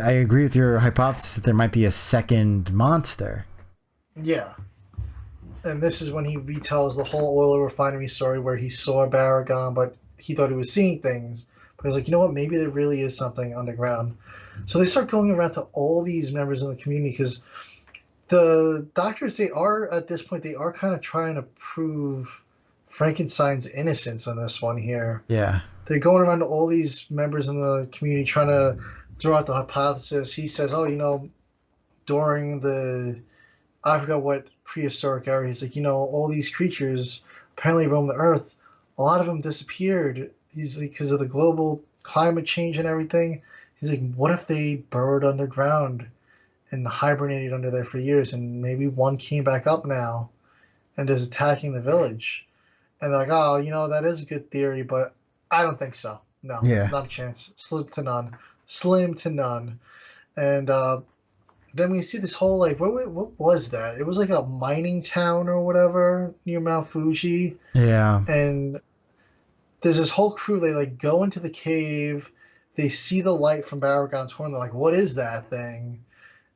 I agree with your hypothesis that there might be a second monster. Yeah. And this is when he retells the whole oil refinery story where he saw Baragon, but he thought he was seeing things. But he was like, you know what? Maybe there really is something underground. So they start going around to all these members in the community because the doctors, at this point, they are kind of trying to prove Frankenstein's innocence on this one here. Yeah. They're going around to all these members in the community trying to throw out the hypothesis. He says, oh, you know, during I forgot what prehistoric era, he's like, you know, all these creatures apparently roam the earth. A lot of them disappeared. He's like, because of the global climate change and everything. He's like, what if they burrowed underground and hibernated under there for years, and maybe one came back up now and is attacking the village? And they're like, oh, that is a good theory, but I don't think so. No, Yeah. not a chance. Slim to none. Slim to none. And then we see this whole, like, what was that? It was like a mining town or whatever near Mount Fuji. Yeah. And there's this whole crew. They, like, go into the cave. They see the light from Baragon's horn. They're like, what is that thing?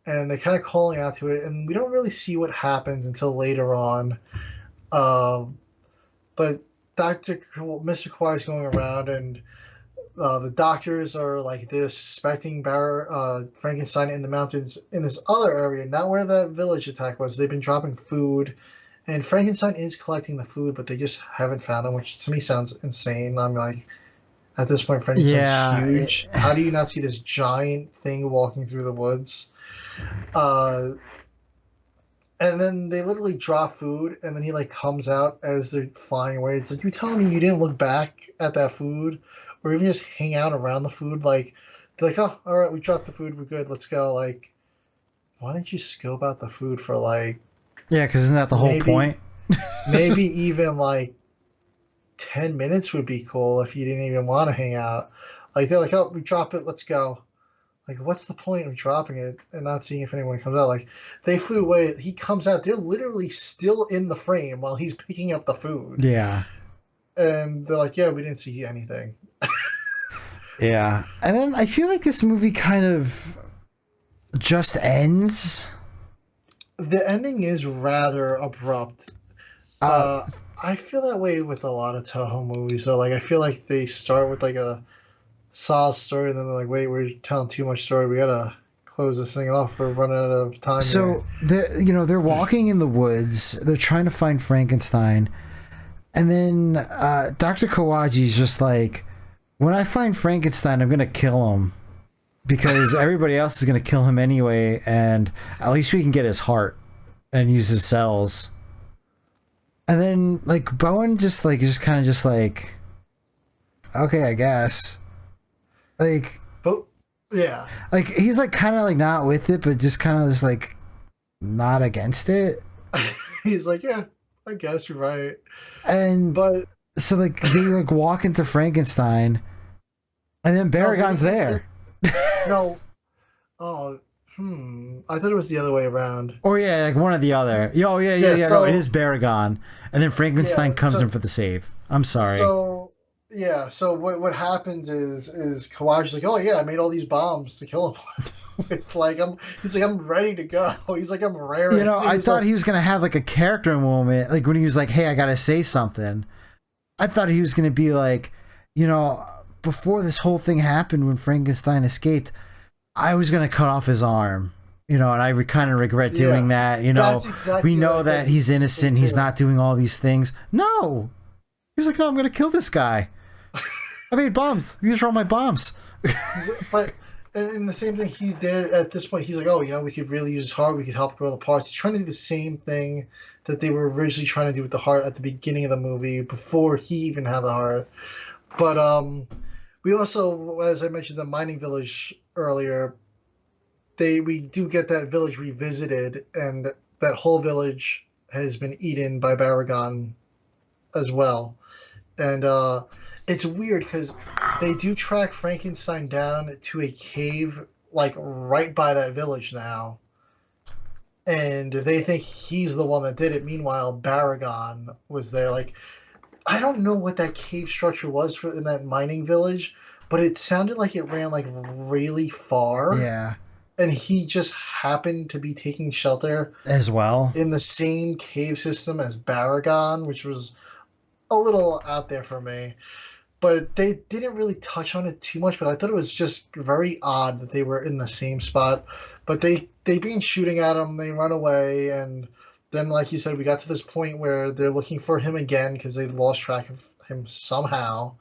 And they're kind of calling out to it. And we don't really see what happens until later on. But Mr. Kawhi's going around, and the doctors are like, they're suspecting Frankenstein in the mountains in this other area, not where that village attack was. They've been dropping food, and Frankenstein is collecting the food, but they just haven't found him, which to me sounds insane. I'm like, at this point, Frankenstein's huge. How do you not see this giant thing walking through the woods? And then they literally drop food, and then he, like, comes out as they're flying away. It's like, you telling me you didn't look back at that food, or even just hang out around the food? Like, they're like, oh, all right, we dropped the food, we're good, let's go. Like, why didn't you scope out the food for, like... Yeah, because isn't that the whole point? Maybe even, like, 10 minutes would be cool if you didn't even want to hang out. Like, they're like, oh, we drop it, let's go. Like, what's the point of dropping it and not seeing if anyone comes out? Like, they flew away. He comes out. They're literally still in the frame while he's picking up the food. Yeah. And they're like, yeah, we didn't see anything. Yeah. And then I feel like this movie kind of just ends. The ending is rather abrupt. I feel that way with a lot of Toho movies, though. Like, I feel like they start with, like, a solid story, and then they're like, wait, we're telling too much story, we gotta close this thing off, we're running out of time. So they're walking in the woods, they're trying to find Frankenstein, and then Dr. Kawaji's just like, when I find Frankenstein, I'm gonna kill him because everybody else is gonna kill him anyway, and at least we can get his heart and use his cells. And then, like, Bowen just kind of like, okay, I guess. Like, but yeah, like he's like kind of like not with it, but just kind of just like not against it. He's like, yeah, I guess you're right. But so like they like walk into Frankenstein, and then Baragon's there. No, I thought it was the other way around. Or yeah, like one or the other. Oh yeah. So, no, it is Baragon, and then Frankenstein comes in for the save. I'm sorry. Yeah, so what happens is Kawaji's like, oh yeah, I made all these bombs to kill him. He's like, I'm ready to go. He's like, I'm raring. I thought he was gonna have like a character moment, like when he was like, hey, I gotta say something. I thought he was gonna be like, before this whole thing happened, when Frankenstein escaped, I was gonna cut off his arm. And I kind of regret doing that. That's exactly we know that he's innocent. He's not doing all these things. No, he was like, no, I'm gonna kill this guy. I made bombs. These are all my bombs. But and the same thing, he did at this point. He's like, oh, we could really use his heart. We could help grow the parts. He's trying to do the same thing that they were originally trying to do with the heart at the beginning of the movie, before he even had the heart. But we also, as I mentioned, the mining village earlier, we do get that village revisited, and that whole village has been eaten by Baragon as well. And it's weird because they do track Frankenstein down to a cave, like, right by that village now. And they think he's the one that did it. Meanwhile, Baragon was there. Like, I don't know what that cave structure was in that mining village, but it sounded like it ran, like, really far. Yeah. And he just happened to be taking shelter as well in the same cave system as Baragon, which was a little out there for me. But they didn't really touch on it too much, but I thought it was just very odd that they were in the same spot. But they began shooting at him, they run away, and then, like you said, we got to this point where they're looking for him again because they lost track of him somehow.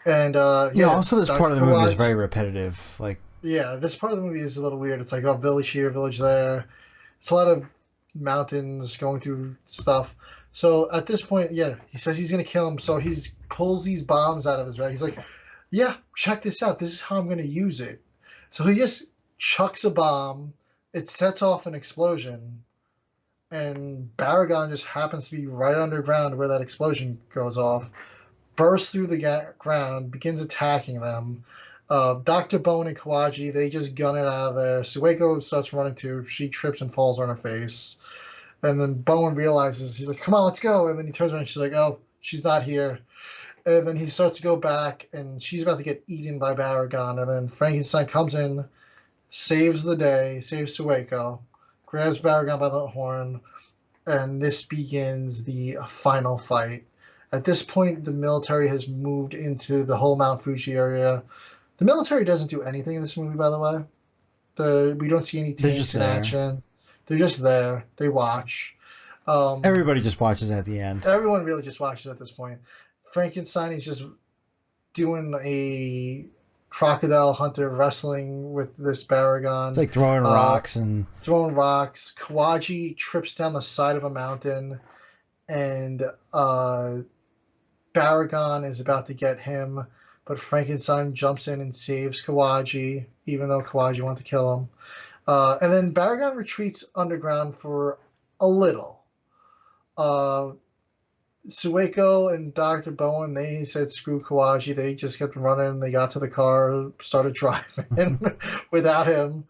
And also this part of the movie is very repetitive. Like, yeah, this part of the movie is a little weird. It's like, oh, village here, village there. It's a lot of mountains going through stuff. So at this point, yeah, he says he's going to kill him. So he pulls these bombs out of his bag. He's like, yeah, check this out. This is how I'm going to use it. So he just chucks a bomb. It sets off an explosion, and Baragon just happens to be right underground where that explosion goes off, bursts through the ground, begins attacking them. Dr. Bone and Kawaji, they just gun it out of there. Sueko starts running too. She trips and falls on her face. And then Bone realizes, he's like, come on, let's go. And then he turns around and she's like, oh, she's not here. And then he starts to go back, and she's about to get eaten by Baragon. And then Frankenstein comes in, saves the day, saves Sueko, grabs Baragon by the horn, and this begins the final fight. At this point, the military has moved into the whole Mount Fuji area. The military doesn't do anything in this movie, by the way. We don't see any tanks in action. They're just there. They watch. Everybody just watches at the end. Everyone really just watches at this point. Frankenstein is just doing a crocodile hunter wrestling with this Baragon. It's like throwing rocks. Kawaji trips down the side of a mountain, and Baragon is about to get him, but Frankenstein jumps in and saves Kawaji, even though Kawaji wanted to kill him. And then Baragon retreats underground for a little. Sueko and Dr. Bowen, they said screw Kawaji. They just kept running. They got to the car, started driving without him.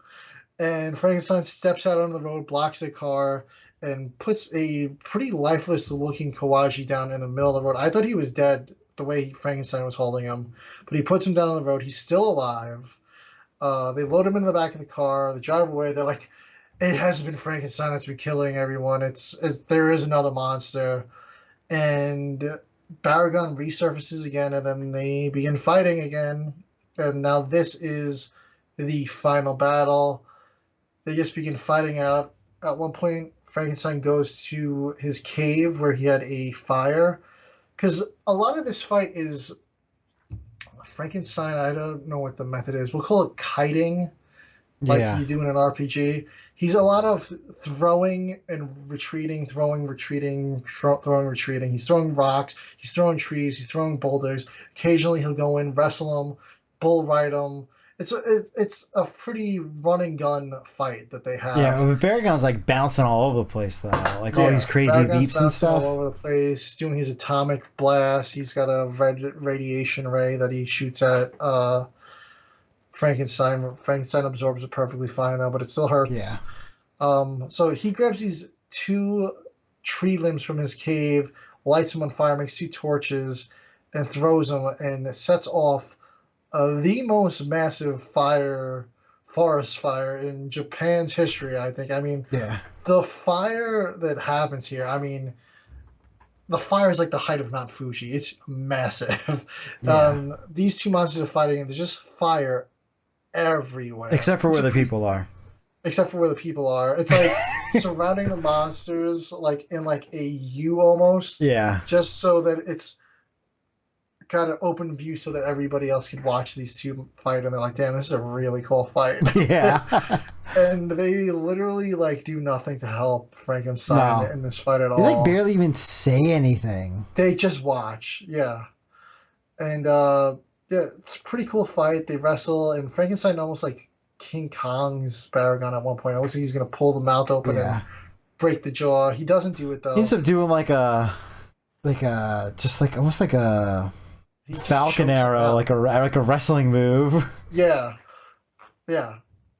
And Frankenstein steps out on the road, blocks the car, and puts a pretty lifeless-looking Kawaji down in the middle of the road. I thought he was dead the way Frankenstein was holding him. But he puts him down on the road. He's still alive. They load him into the back of the car. They drive away. They're like, it hasn't been Frankenstein that's been killing everyone. There is another monster. And Baragon resurfaces again, and then they begin fighting again. And now this is the final battle. They just begin fighting out. At one point, Frankenstein goes to his cave where he had a fire. Because a lot of this fight is Frankenstein, I don't know what the method is. We'll call it kiting, like you do in an RPG. He's a lot of throwing and retreating, throwing, retreating, throwing, retreating. He's throwing rocks, he's throwing trees, he's throwing boulders. Occasionally he'll go in, wrestle him, bull ride him. It's a pretty run and gun fight that they have. Yeah, but Baragon's like bouncing all over the place though, like all these crazy Baragon's leaps and stuff. All over the place, doing his atomic blast. He's got a red radiation ray that he shoots at Frankenstein. Frankenstein absorbs it perfectly fine though, but it still hurts. Yeah. So he grabs these 2 tree limbs from his cave, lights them on fire, makes 2 torches, and throws them, and sets off the most massive forest fire in Japan's history, I think. I mean, the fire that happens here, I mean, the fire is like the height of Mount Fuji. It's massive. Yeah. These 2 monsters are fighting, and there's just fire everywhere. Except for where the people are. Except for where the people are. It's like surrounding the monsters, like in like a U almost. Yeah. Just so that it's got an open view so that everybody else could watch these 2 fight, and they're like, damn, this is a really cool fight. Yeah. And they literally like do nothing to help Frankenstein in this fight at all. They like barely even say anything. They just watch. Yeah. And it's a pretty cool fight. They wrestle, and Frankenstein almost like King Kong's Baragon at one point. It looks like he's gonna pull the mouth open and break the jaw. He doesn't do it though. He ends up doing almost like a falcon arrow, like a wrestling move. Yeah.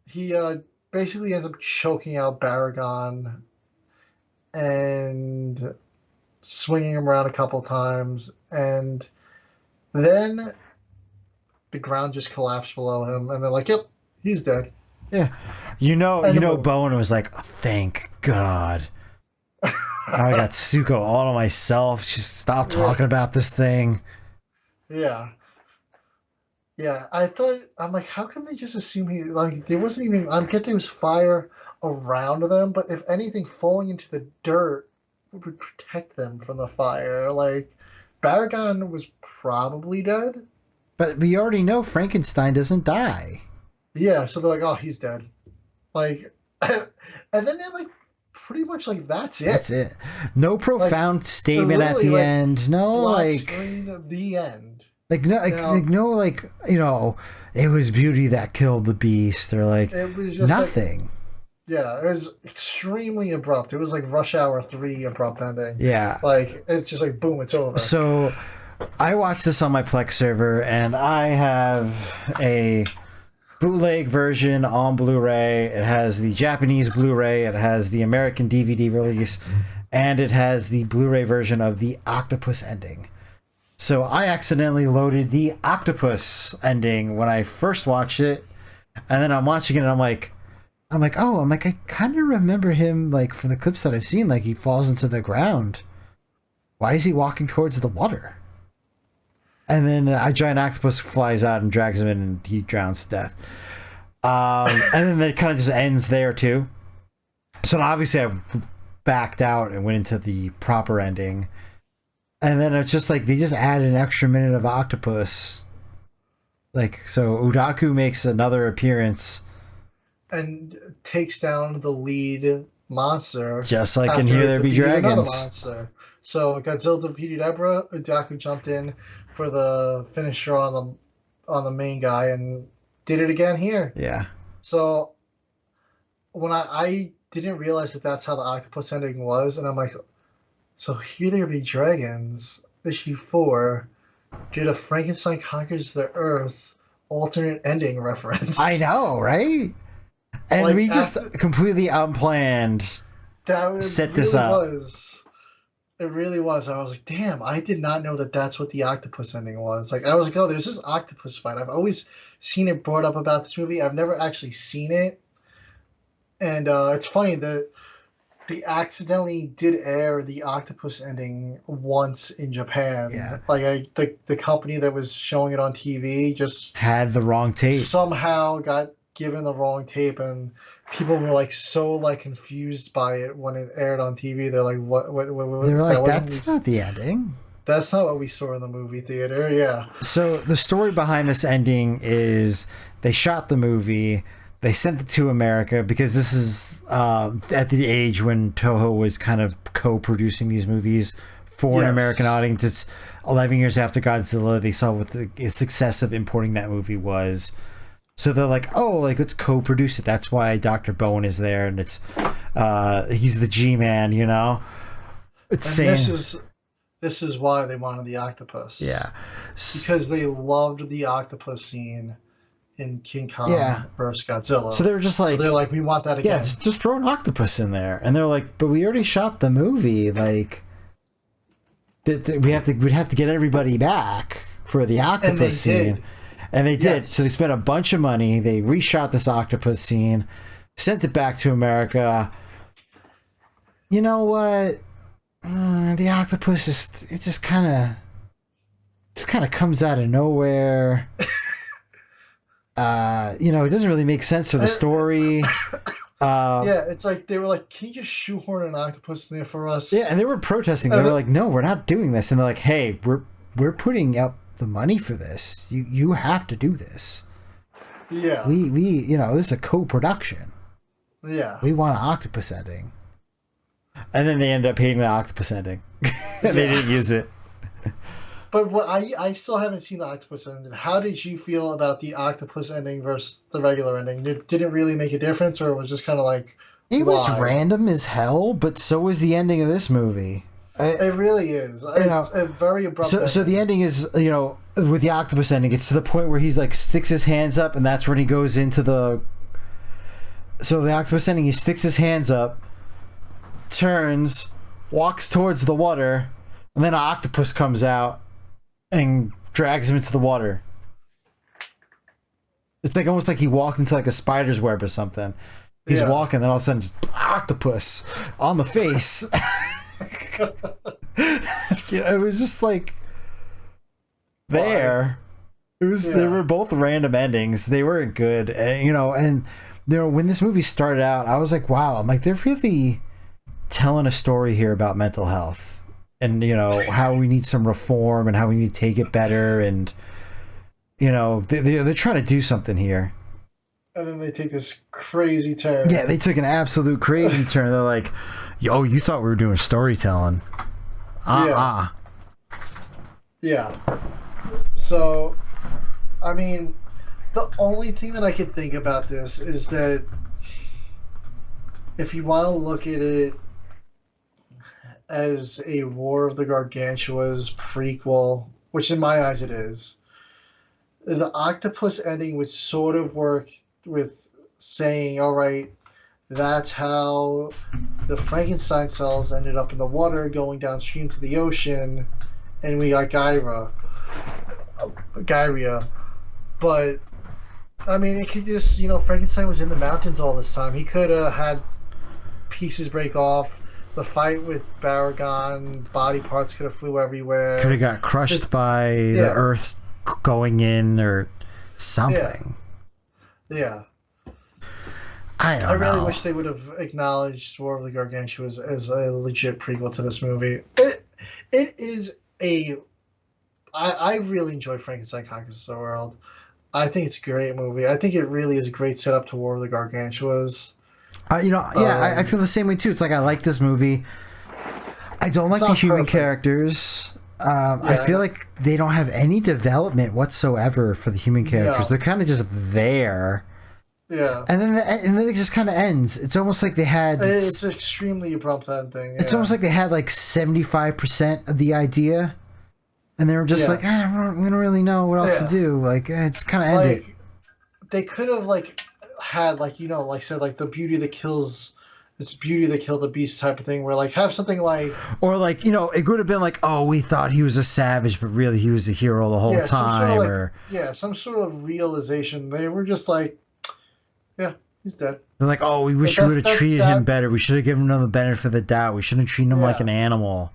He basically ends up choking out Baragon and swinging him around a couple times, and then the ground just collapsed below him, and they're like, "Yep, he's dead." Yeah, Bowen was like, oh, "Thank God." I got Suko all to myself. Just stop talking about this thing. Yeah. I'm like, how can they just assume he, like, there wasn't even, I get there was fire around them, but if anything, falling into the dirt would protect them from the fire. Like, Baragon was probably dead. But we already know Frankenstein doesn't die. Yeah, so they're like, oh, he's dead. Like, and then they're like, pretty much like, that's it. That's it. No profound statement at the end. No, black like screen, the end. It was beauty that killed the beast, or like It was just nothing. Yeah, it was extremely abrupt. It was like Rush Hour 3 abrupt ending. Yeah. Like, it's just like, boom, it's over. So I watched this on my Plex server, and I have a bootleg version on Blu-ray. It has the Japanese Blu-ray, it has the American DVD release, and it has the Blu-ray version of the octopus ending. So I accidentally loaded the octopus ending when I first watched it, and then I'm watching it and I'm like, I kind of remember him, like, from the clips that I've seen, like, he falls into the ground. Why is he walking towards the water? And then a giant octopus flies out and drags him in, and he drowns to death. And then it kind of just ends there, too. So obviously I backed out and went into the proper ending. And then it's just like, they just add an extra minute of octopus. Like, so Udaku makes another appearance. And takes down the lead monster. Just like in Here There Be Dragons. Another monster. So Godzilla defeated Ebra. Udaku jumped in for the finisher on the main guy and did it again here. Yeah. So when I didn't realize that that's how the octopus ending was, and I'm like, so Here There Be Dragons, issue 4, did a Frankenstein Conquers the Earth alternate ending reference. I know, right? And like, we just completely unplanned set this up. It really was. I was like, damn, I did not know that that's what the octopus ending was. Like, I was like, oh, there's this octopus fight. I've always seen it brought up about this movie. I've never actually seen it. And it's funny that they accidentally did air the octopus ending once in Japan. Yeah. Like, the company that was showing it on TV just had the wrong tape. Somehow got given the wrong tape, and people were like so like confused by it when it aired on TV. They're like, what they were like, that's not the ending. That's not what we saw in the movie theater. Yeah. So the story behind this ending is they shot the movie, they sent it to America, because this is at the age when Toho was kind of co-producing these movies for an American audience. It's 11 years after Godzilla. They saw what the success of importing that movie was. So they're like, oh, like, let's co-produce it. That's why Dr. Bowen is there, and it's he's the G-Man, you know? It's and this is why they wanted the octopus. Yeah. Because they loved the octopus scene in King Kong versus Godzilla. So they were just like... So they're like, we want that again. Yeah, just throw an octopus in there. And they're like, but we already shot the movie. Like, we'd have to get everybody back for the octopus scene. Did. And they did. So they spent a bunch of money. They reshot this octopus scene, sent it back to America. You know what? The octopus just kind of comes out of nowhere. It doesn't really make sense for the story. It's like they were like, can you just shoehorn an octopus in there for us? Yeah, and they were protesting. They were like, no, we're not doing this. And they're like, hey, we're putting up the money for this. You have to do this. Yeah. We this is a co-production. Yeah. We want an octopus ending. And then they ended up hating the octopus ending. They didn't use it. But what I still haven't seen the octopus ending. How did you feel about the octopus ending versus the regular ending? Did it really make a difference, or it was just kind of like... It was random as hell, but so was the ending of this movie. It really is. It's a very abrupt ending. So the ending is, with the octopus ending, it's to the point where he's like sticks his hands up, and that's when he goes into the... So the octopus ending, he sticks his hands up, turns, walks towards the water, and then an octopus comes out and drags him into the water. It's like almost like he walked into like a spider's web or something. He's walking, then all of a sudden, just octopus on the face. It was just like there. It was they were both random endings. They weren't good, and when this movie started out, I was like, wow, I'm like, they're really telling a story here about mental health, and how we need some reform and how we need to take it better, and they're trying to do something here. And then they take this crazy turn. Yeah, they took an absolute crazy turn. They're like, yo, you thought we were doing storytelling. Yeah. So, I mean, the only thing that I can think about this is that if you want to look at it as a War of the Gargantuas prequel, which in my eyes it is, the octopus ending would sort of work with saying, all right, that's how the Frankenstein cells ended up in the water going downstream to the ocean, and we got Gyria. But, I mean, it could just, Frankenstein was in the mountains all this time. He could have had pieces break off. The fight with Baragon, body parts could have flew everywhere. Could have got crushed by the earth going in or something. Yeah. I really wish they would have acknowledged War of the Gargantuas as a legit prequel to this movie. It is I really enjoy Frankenstein Conquers the World. I think it's a great movie. I think it really is a great setup to War of the Gargantuas. I feel the same way too. It's like I like this movie. I don't like the human characters. I feel like they don't have any development whatsoever for the human characters. They're kind of just there. Yeah. And then it just kind of ends. It's almost like they had... It's extremely abrupt ending. It's almost like they had like 75% of the idea. And they were just like, we don't really know what else to do. Like, it's kind of ended. They could have had said the beauty that kills... It's beauty that killed the beast type of thing, where have something like... Or it would have been like, oh, we thought he was a savage, but really he was a hero the whole time. Some sort of realization. They were just like, yeah, he's dead. They're like, oh, we wish we would have treated him better. We should have given him the benefit of the doubt. We shouldn't have treated him like an animal.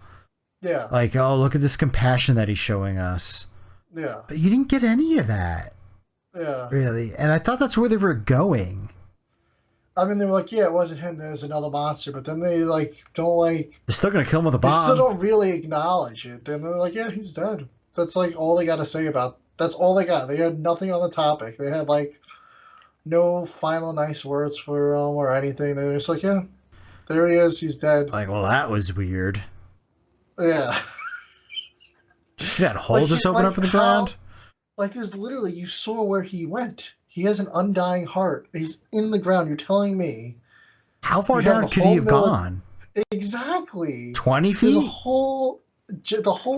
Yeah. Like, oh, look at this compassion that he's showing us. Yeah. But you didn't get any of that. Yeah. Really. And I thought that's where they were going. I mean, they were like, yeah, it wasn't him. There's another monster. But then they, don't, They're still going to kill him with a bomb. They still don't really acknowledge it. Then they're like, yeah, he's dead. That's, all they got to say about... That's all they got. They had nothing on the topic. They had, no final nice words for him or anything. They were just like, yeah, there he is. He's dead. Well, that was weird. Yeah. Just that hole just open up in the ground? There's literally... You saw where he went. He has an undying heart. He's in the ground. You're telling me. How far down could he have gone? Exactly. 20 feet? The whole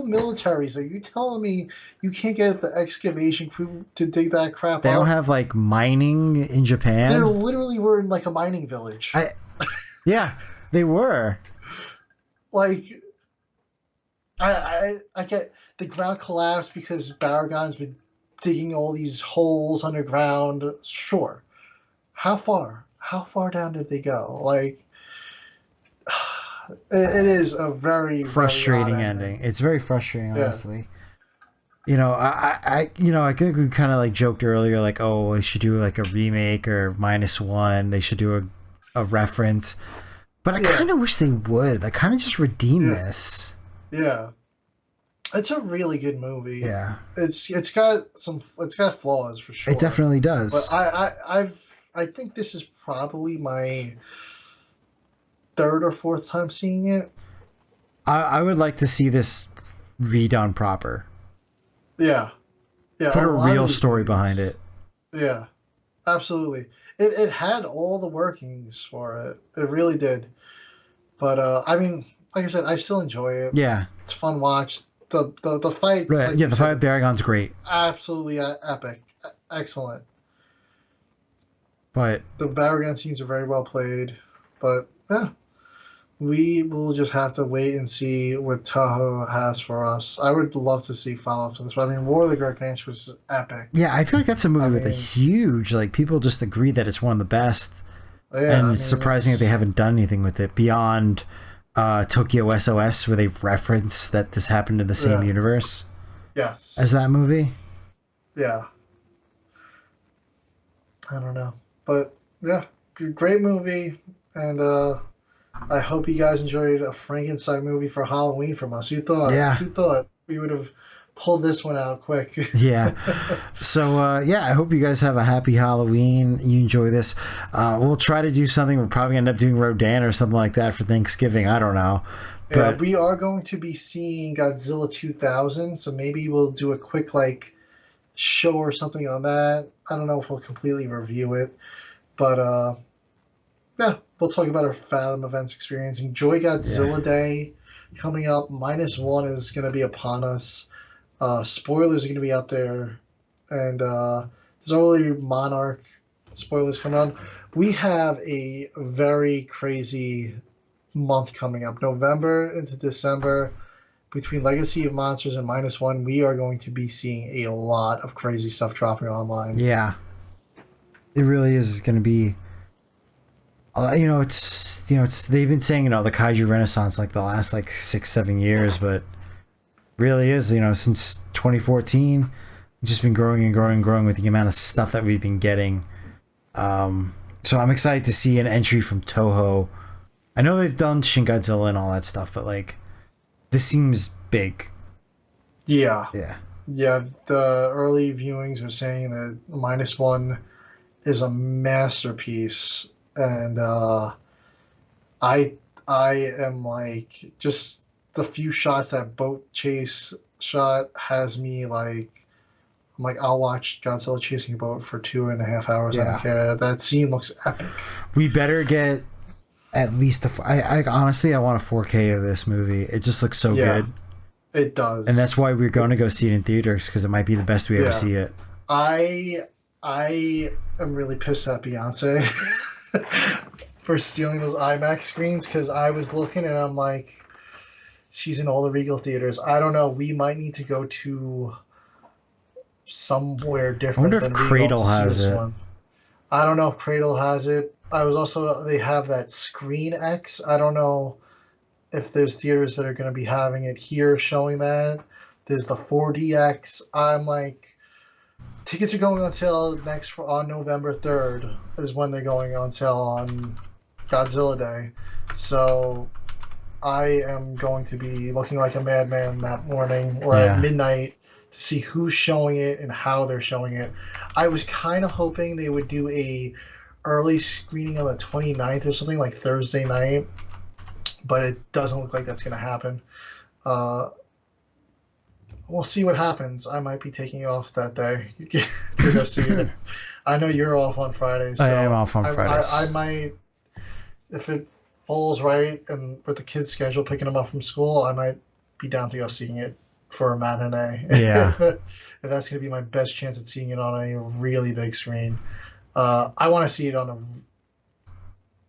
military. So you telling me you can't get the excavation crew to dig that crap up? They don't have mining in Japan? They literally were in a mining village. Yeah, they were. I get the ground collapsed because Baragon's been digging all these holes underground. Sure. How far down did they go? It is a very frustrating ending. It's very frustrating, honestly. I think we kind of joked earlier, oh, they should do a remake or -1. They should do a reference. But I kind of wish they would. Kind of just redeem this. Yeah. It's a really good movie. Yeah, it's got flaws for sure. It definitely does. But I think this is probably my third or fourth time seeing it. I would like to see this redone proper. Yeah. Put a real story behind it. Yeah, absolutely. It had all the workings for it. It really did. But I mean, like I said, I still enjoy it. Yeah, it's a fun watch. The fight, right? The fight with Baragon's great. Absolutely epic, excellent. But the Baragon scenes are very well played. But yeah, we will just have to wait and see what Toho has for us. I would love to see follow-up to this. But I mean, War of the Gargantuas was epic. Yeah, I feel like that's a movie with a huge people just agree that it's one of the best. Yeah, and it's surprising that they haven't done anything with it beyond Tokyo SOS, where they've referenced that this happened in the same universe. Yes. As that movie. Yeah. I don't know. But yeah, great movie. And I hope you guys enjoyed a Frankenstein movie for Halloween from us. Who thought we would have pulled this one out quick? Yeah. So, I hope you guys have a happy Halloween. You enjoy this. We'll try to do something. We're probably going to end up doing Rodan or something like that for Thanksgiving. I don't know. But we are going to be seeing Godzilla 2000, so maybe we'll do a quick, show or something on that. I don't know if we'll completely review it, but yeah, we'll talk about our Fathom Events experience. Enjoy Yeah. Godzilla Day coming up. -1 is going to be upon us. Spoilers are going to be out there, and there's already Monarch spoilers coming on. We have a very crazy month coming up. November into December, between Legacy of Monsters and -1, we are going to be seeing a lot of crazy stuff dropping online. Yeah. It really is going to be. It's they've been saying the kaiju renaissance like the last like 6-7 years, but really is since 2014, it's just been growing and growing and growing with the amount of stuff that we've been getting. So I'm excited to see an entry from Toho. I know they've done Shin Godzilla and all that stuff, but like this seems big. Yeah. Yeah. Yeah, the early viewings are saying that -1 is a masterpiece, and I I am like, just the few shots, that boat chase shot has me like, I'm like, I'll watch Godzilla chasing a boat for 2.5 hours. I don't Yeah. care. That scene looks epic. We better get at least I honestly I want a 4K of this movie. It just looks so Yeah, good. it does. And that's why we're going to go see it in theaters, because it might be the best we ever Yeah. see it. I am really pissed at Beyonce for stealing those IMAX screens, because I was looking and I'm like, she's in all the Regal theaters. I don't know. We might need to go to somewhere I different wonder if than Regal Cradle to see has this it. one. I don't know if Cradle has it. I was also, they have that Screen X. I don't know if there's theaters that are going to be having it here showing that. There's the 4DX. I'm like, tickets are going on sale on November 3rd is when they're going on sale on Godzilla Day. So I am going to be looking like a madman that morning or at Yeah. midnight to see who's showing it and how they're showing it. I was kind of hoping they would do a early screening on the 29th or something, like Thursday night, but it doesn't look like that's going to happen. We'll see what happens. I might be taking off that day to go see it. I know you're off on Fridays. So I am off on Fridays. I might, if it falls right and with the kids' schedule picking them up from school, I might be down to go seeing it for a matinee. Yeah. If that's going to be my best chance at seeing it on a really big screen. I want to see it on a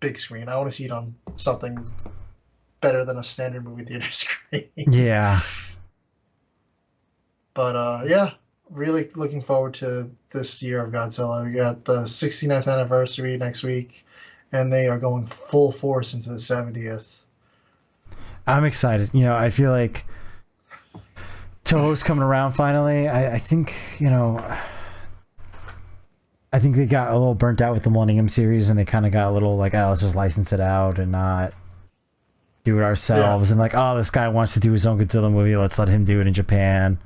big screen. I want to see it on something better than a standard movie theater screen. Yeah. But yeah, really looking forward to this year of Godzilla. We got the 69th anniversary next week, and they are going full force into the 70th. I'm excited. I feel like Toho's coming around finally. I think, I think they got a little burnt out with the Millennium series, and they kind of got a little like, oh, let's just license it out and not do it ourselves. Yeah. And like, oh, this guy wants to do his own Godzilla movie. Let's let him do it in Japan.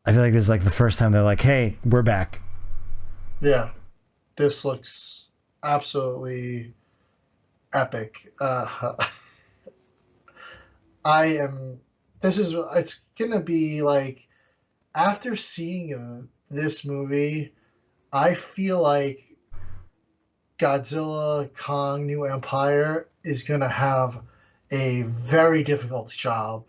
I feel like this is like the first time they're like, hey, we're back. Yeah, this looks absolutely epic. It's gonna be like, after seeing this movie, I feel like Godzilla Kong New Empire is gonna have a very difficult job.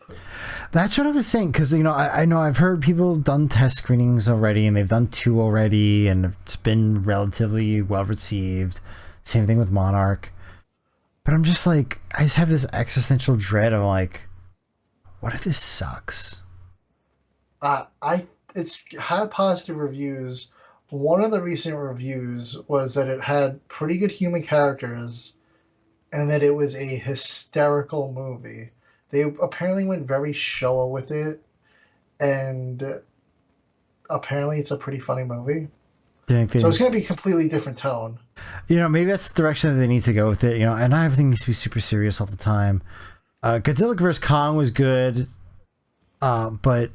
That's what I was saying, because I know I've heard people done test screenings already, and they've done 2 already, and it's been relatively well received. Same thing with Monarch. But I'm just like, I just have this existential dread of like, what if this sucks? It's had positive reviews. One of the recent reviews was that it had pretty good human characters, and that it was a hysterical movie. They apparently went very Showa with it, and apparently it's a pretty funny movie. So it's going to be a completely different tone. Maybe that's the direction that they need to go with it. And not everything needs to be super serious all the time. Godzilla vs. Kong was good, but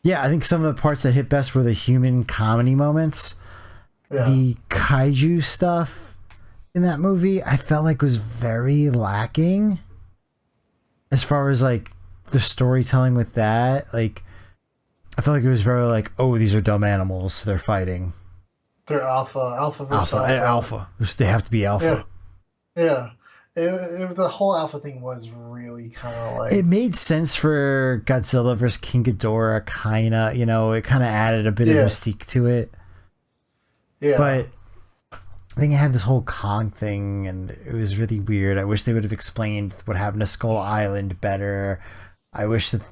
yeah, I think some of the parts that hit best were the human comedy moments. Yeah. The kaiju stuff in that movie, I felt like was very lacking as far as like the storytelling with that. Like, I felt like it was very like, oh, these are dumb animals. They're fighting. They're alpha versus Alpha. They have to be alpha. Yeah. The whole alpha thing was really kind of like... It made sense for Godzilla versus King Ghidorah, kind of. You know, it kind of added a bit of mystique to it. Yeah. But I think it had this whole Kong thing, and it was really weird. I wish they would have explained what happened to Skull Island better. I wish that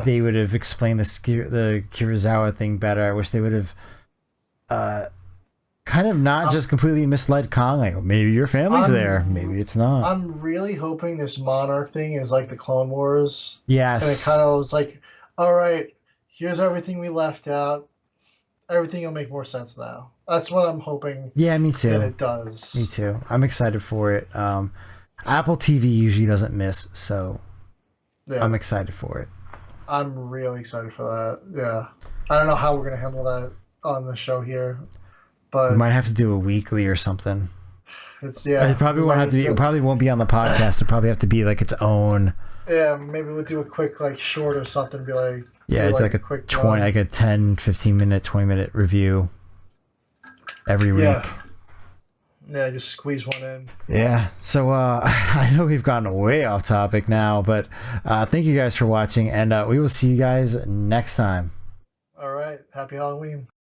they would have explained the Kurosawa thing better. I wish they would have kind of not just completely misled Kong. Like, maybe your family's there. Maybe it's not. I'm really hoping this Monarch thing is like the Clone Wars. Yes. And it kind of was like, all right, here's everything we left out. Everything will make more sense now. That's what I'm hoping. Yeah, me too. That it does. Me too. I'm excited for it. Apple TV usually doesn't miss, so I'm excited for it. I'm really excited for that. Yeah. I don't know how we're going to handle that on the show here, but we might have to do a weekly or something. It probably won't have to be. It probably won't be on the podcast. It'll probably have to be like its own. Yeah, maybe we'll do a quick like short or something. Be like, it's like a quick 20, like a 10, 15 minute, 20-minute review every week. Yeah, just squeeze one in. Yeah. So I know we've gotten way off topic now, but thank you guys for watching, and we will see you guys next time. All right. Happy Halloween.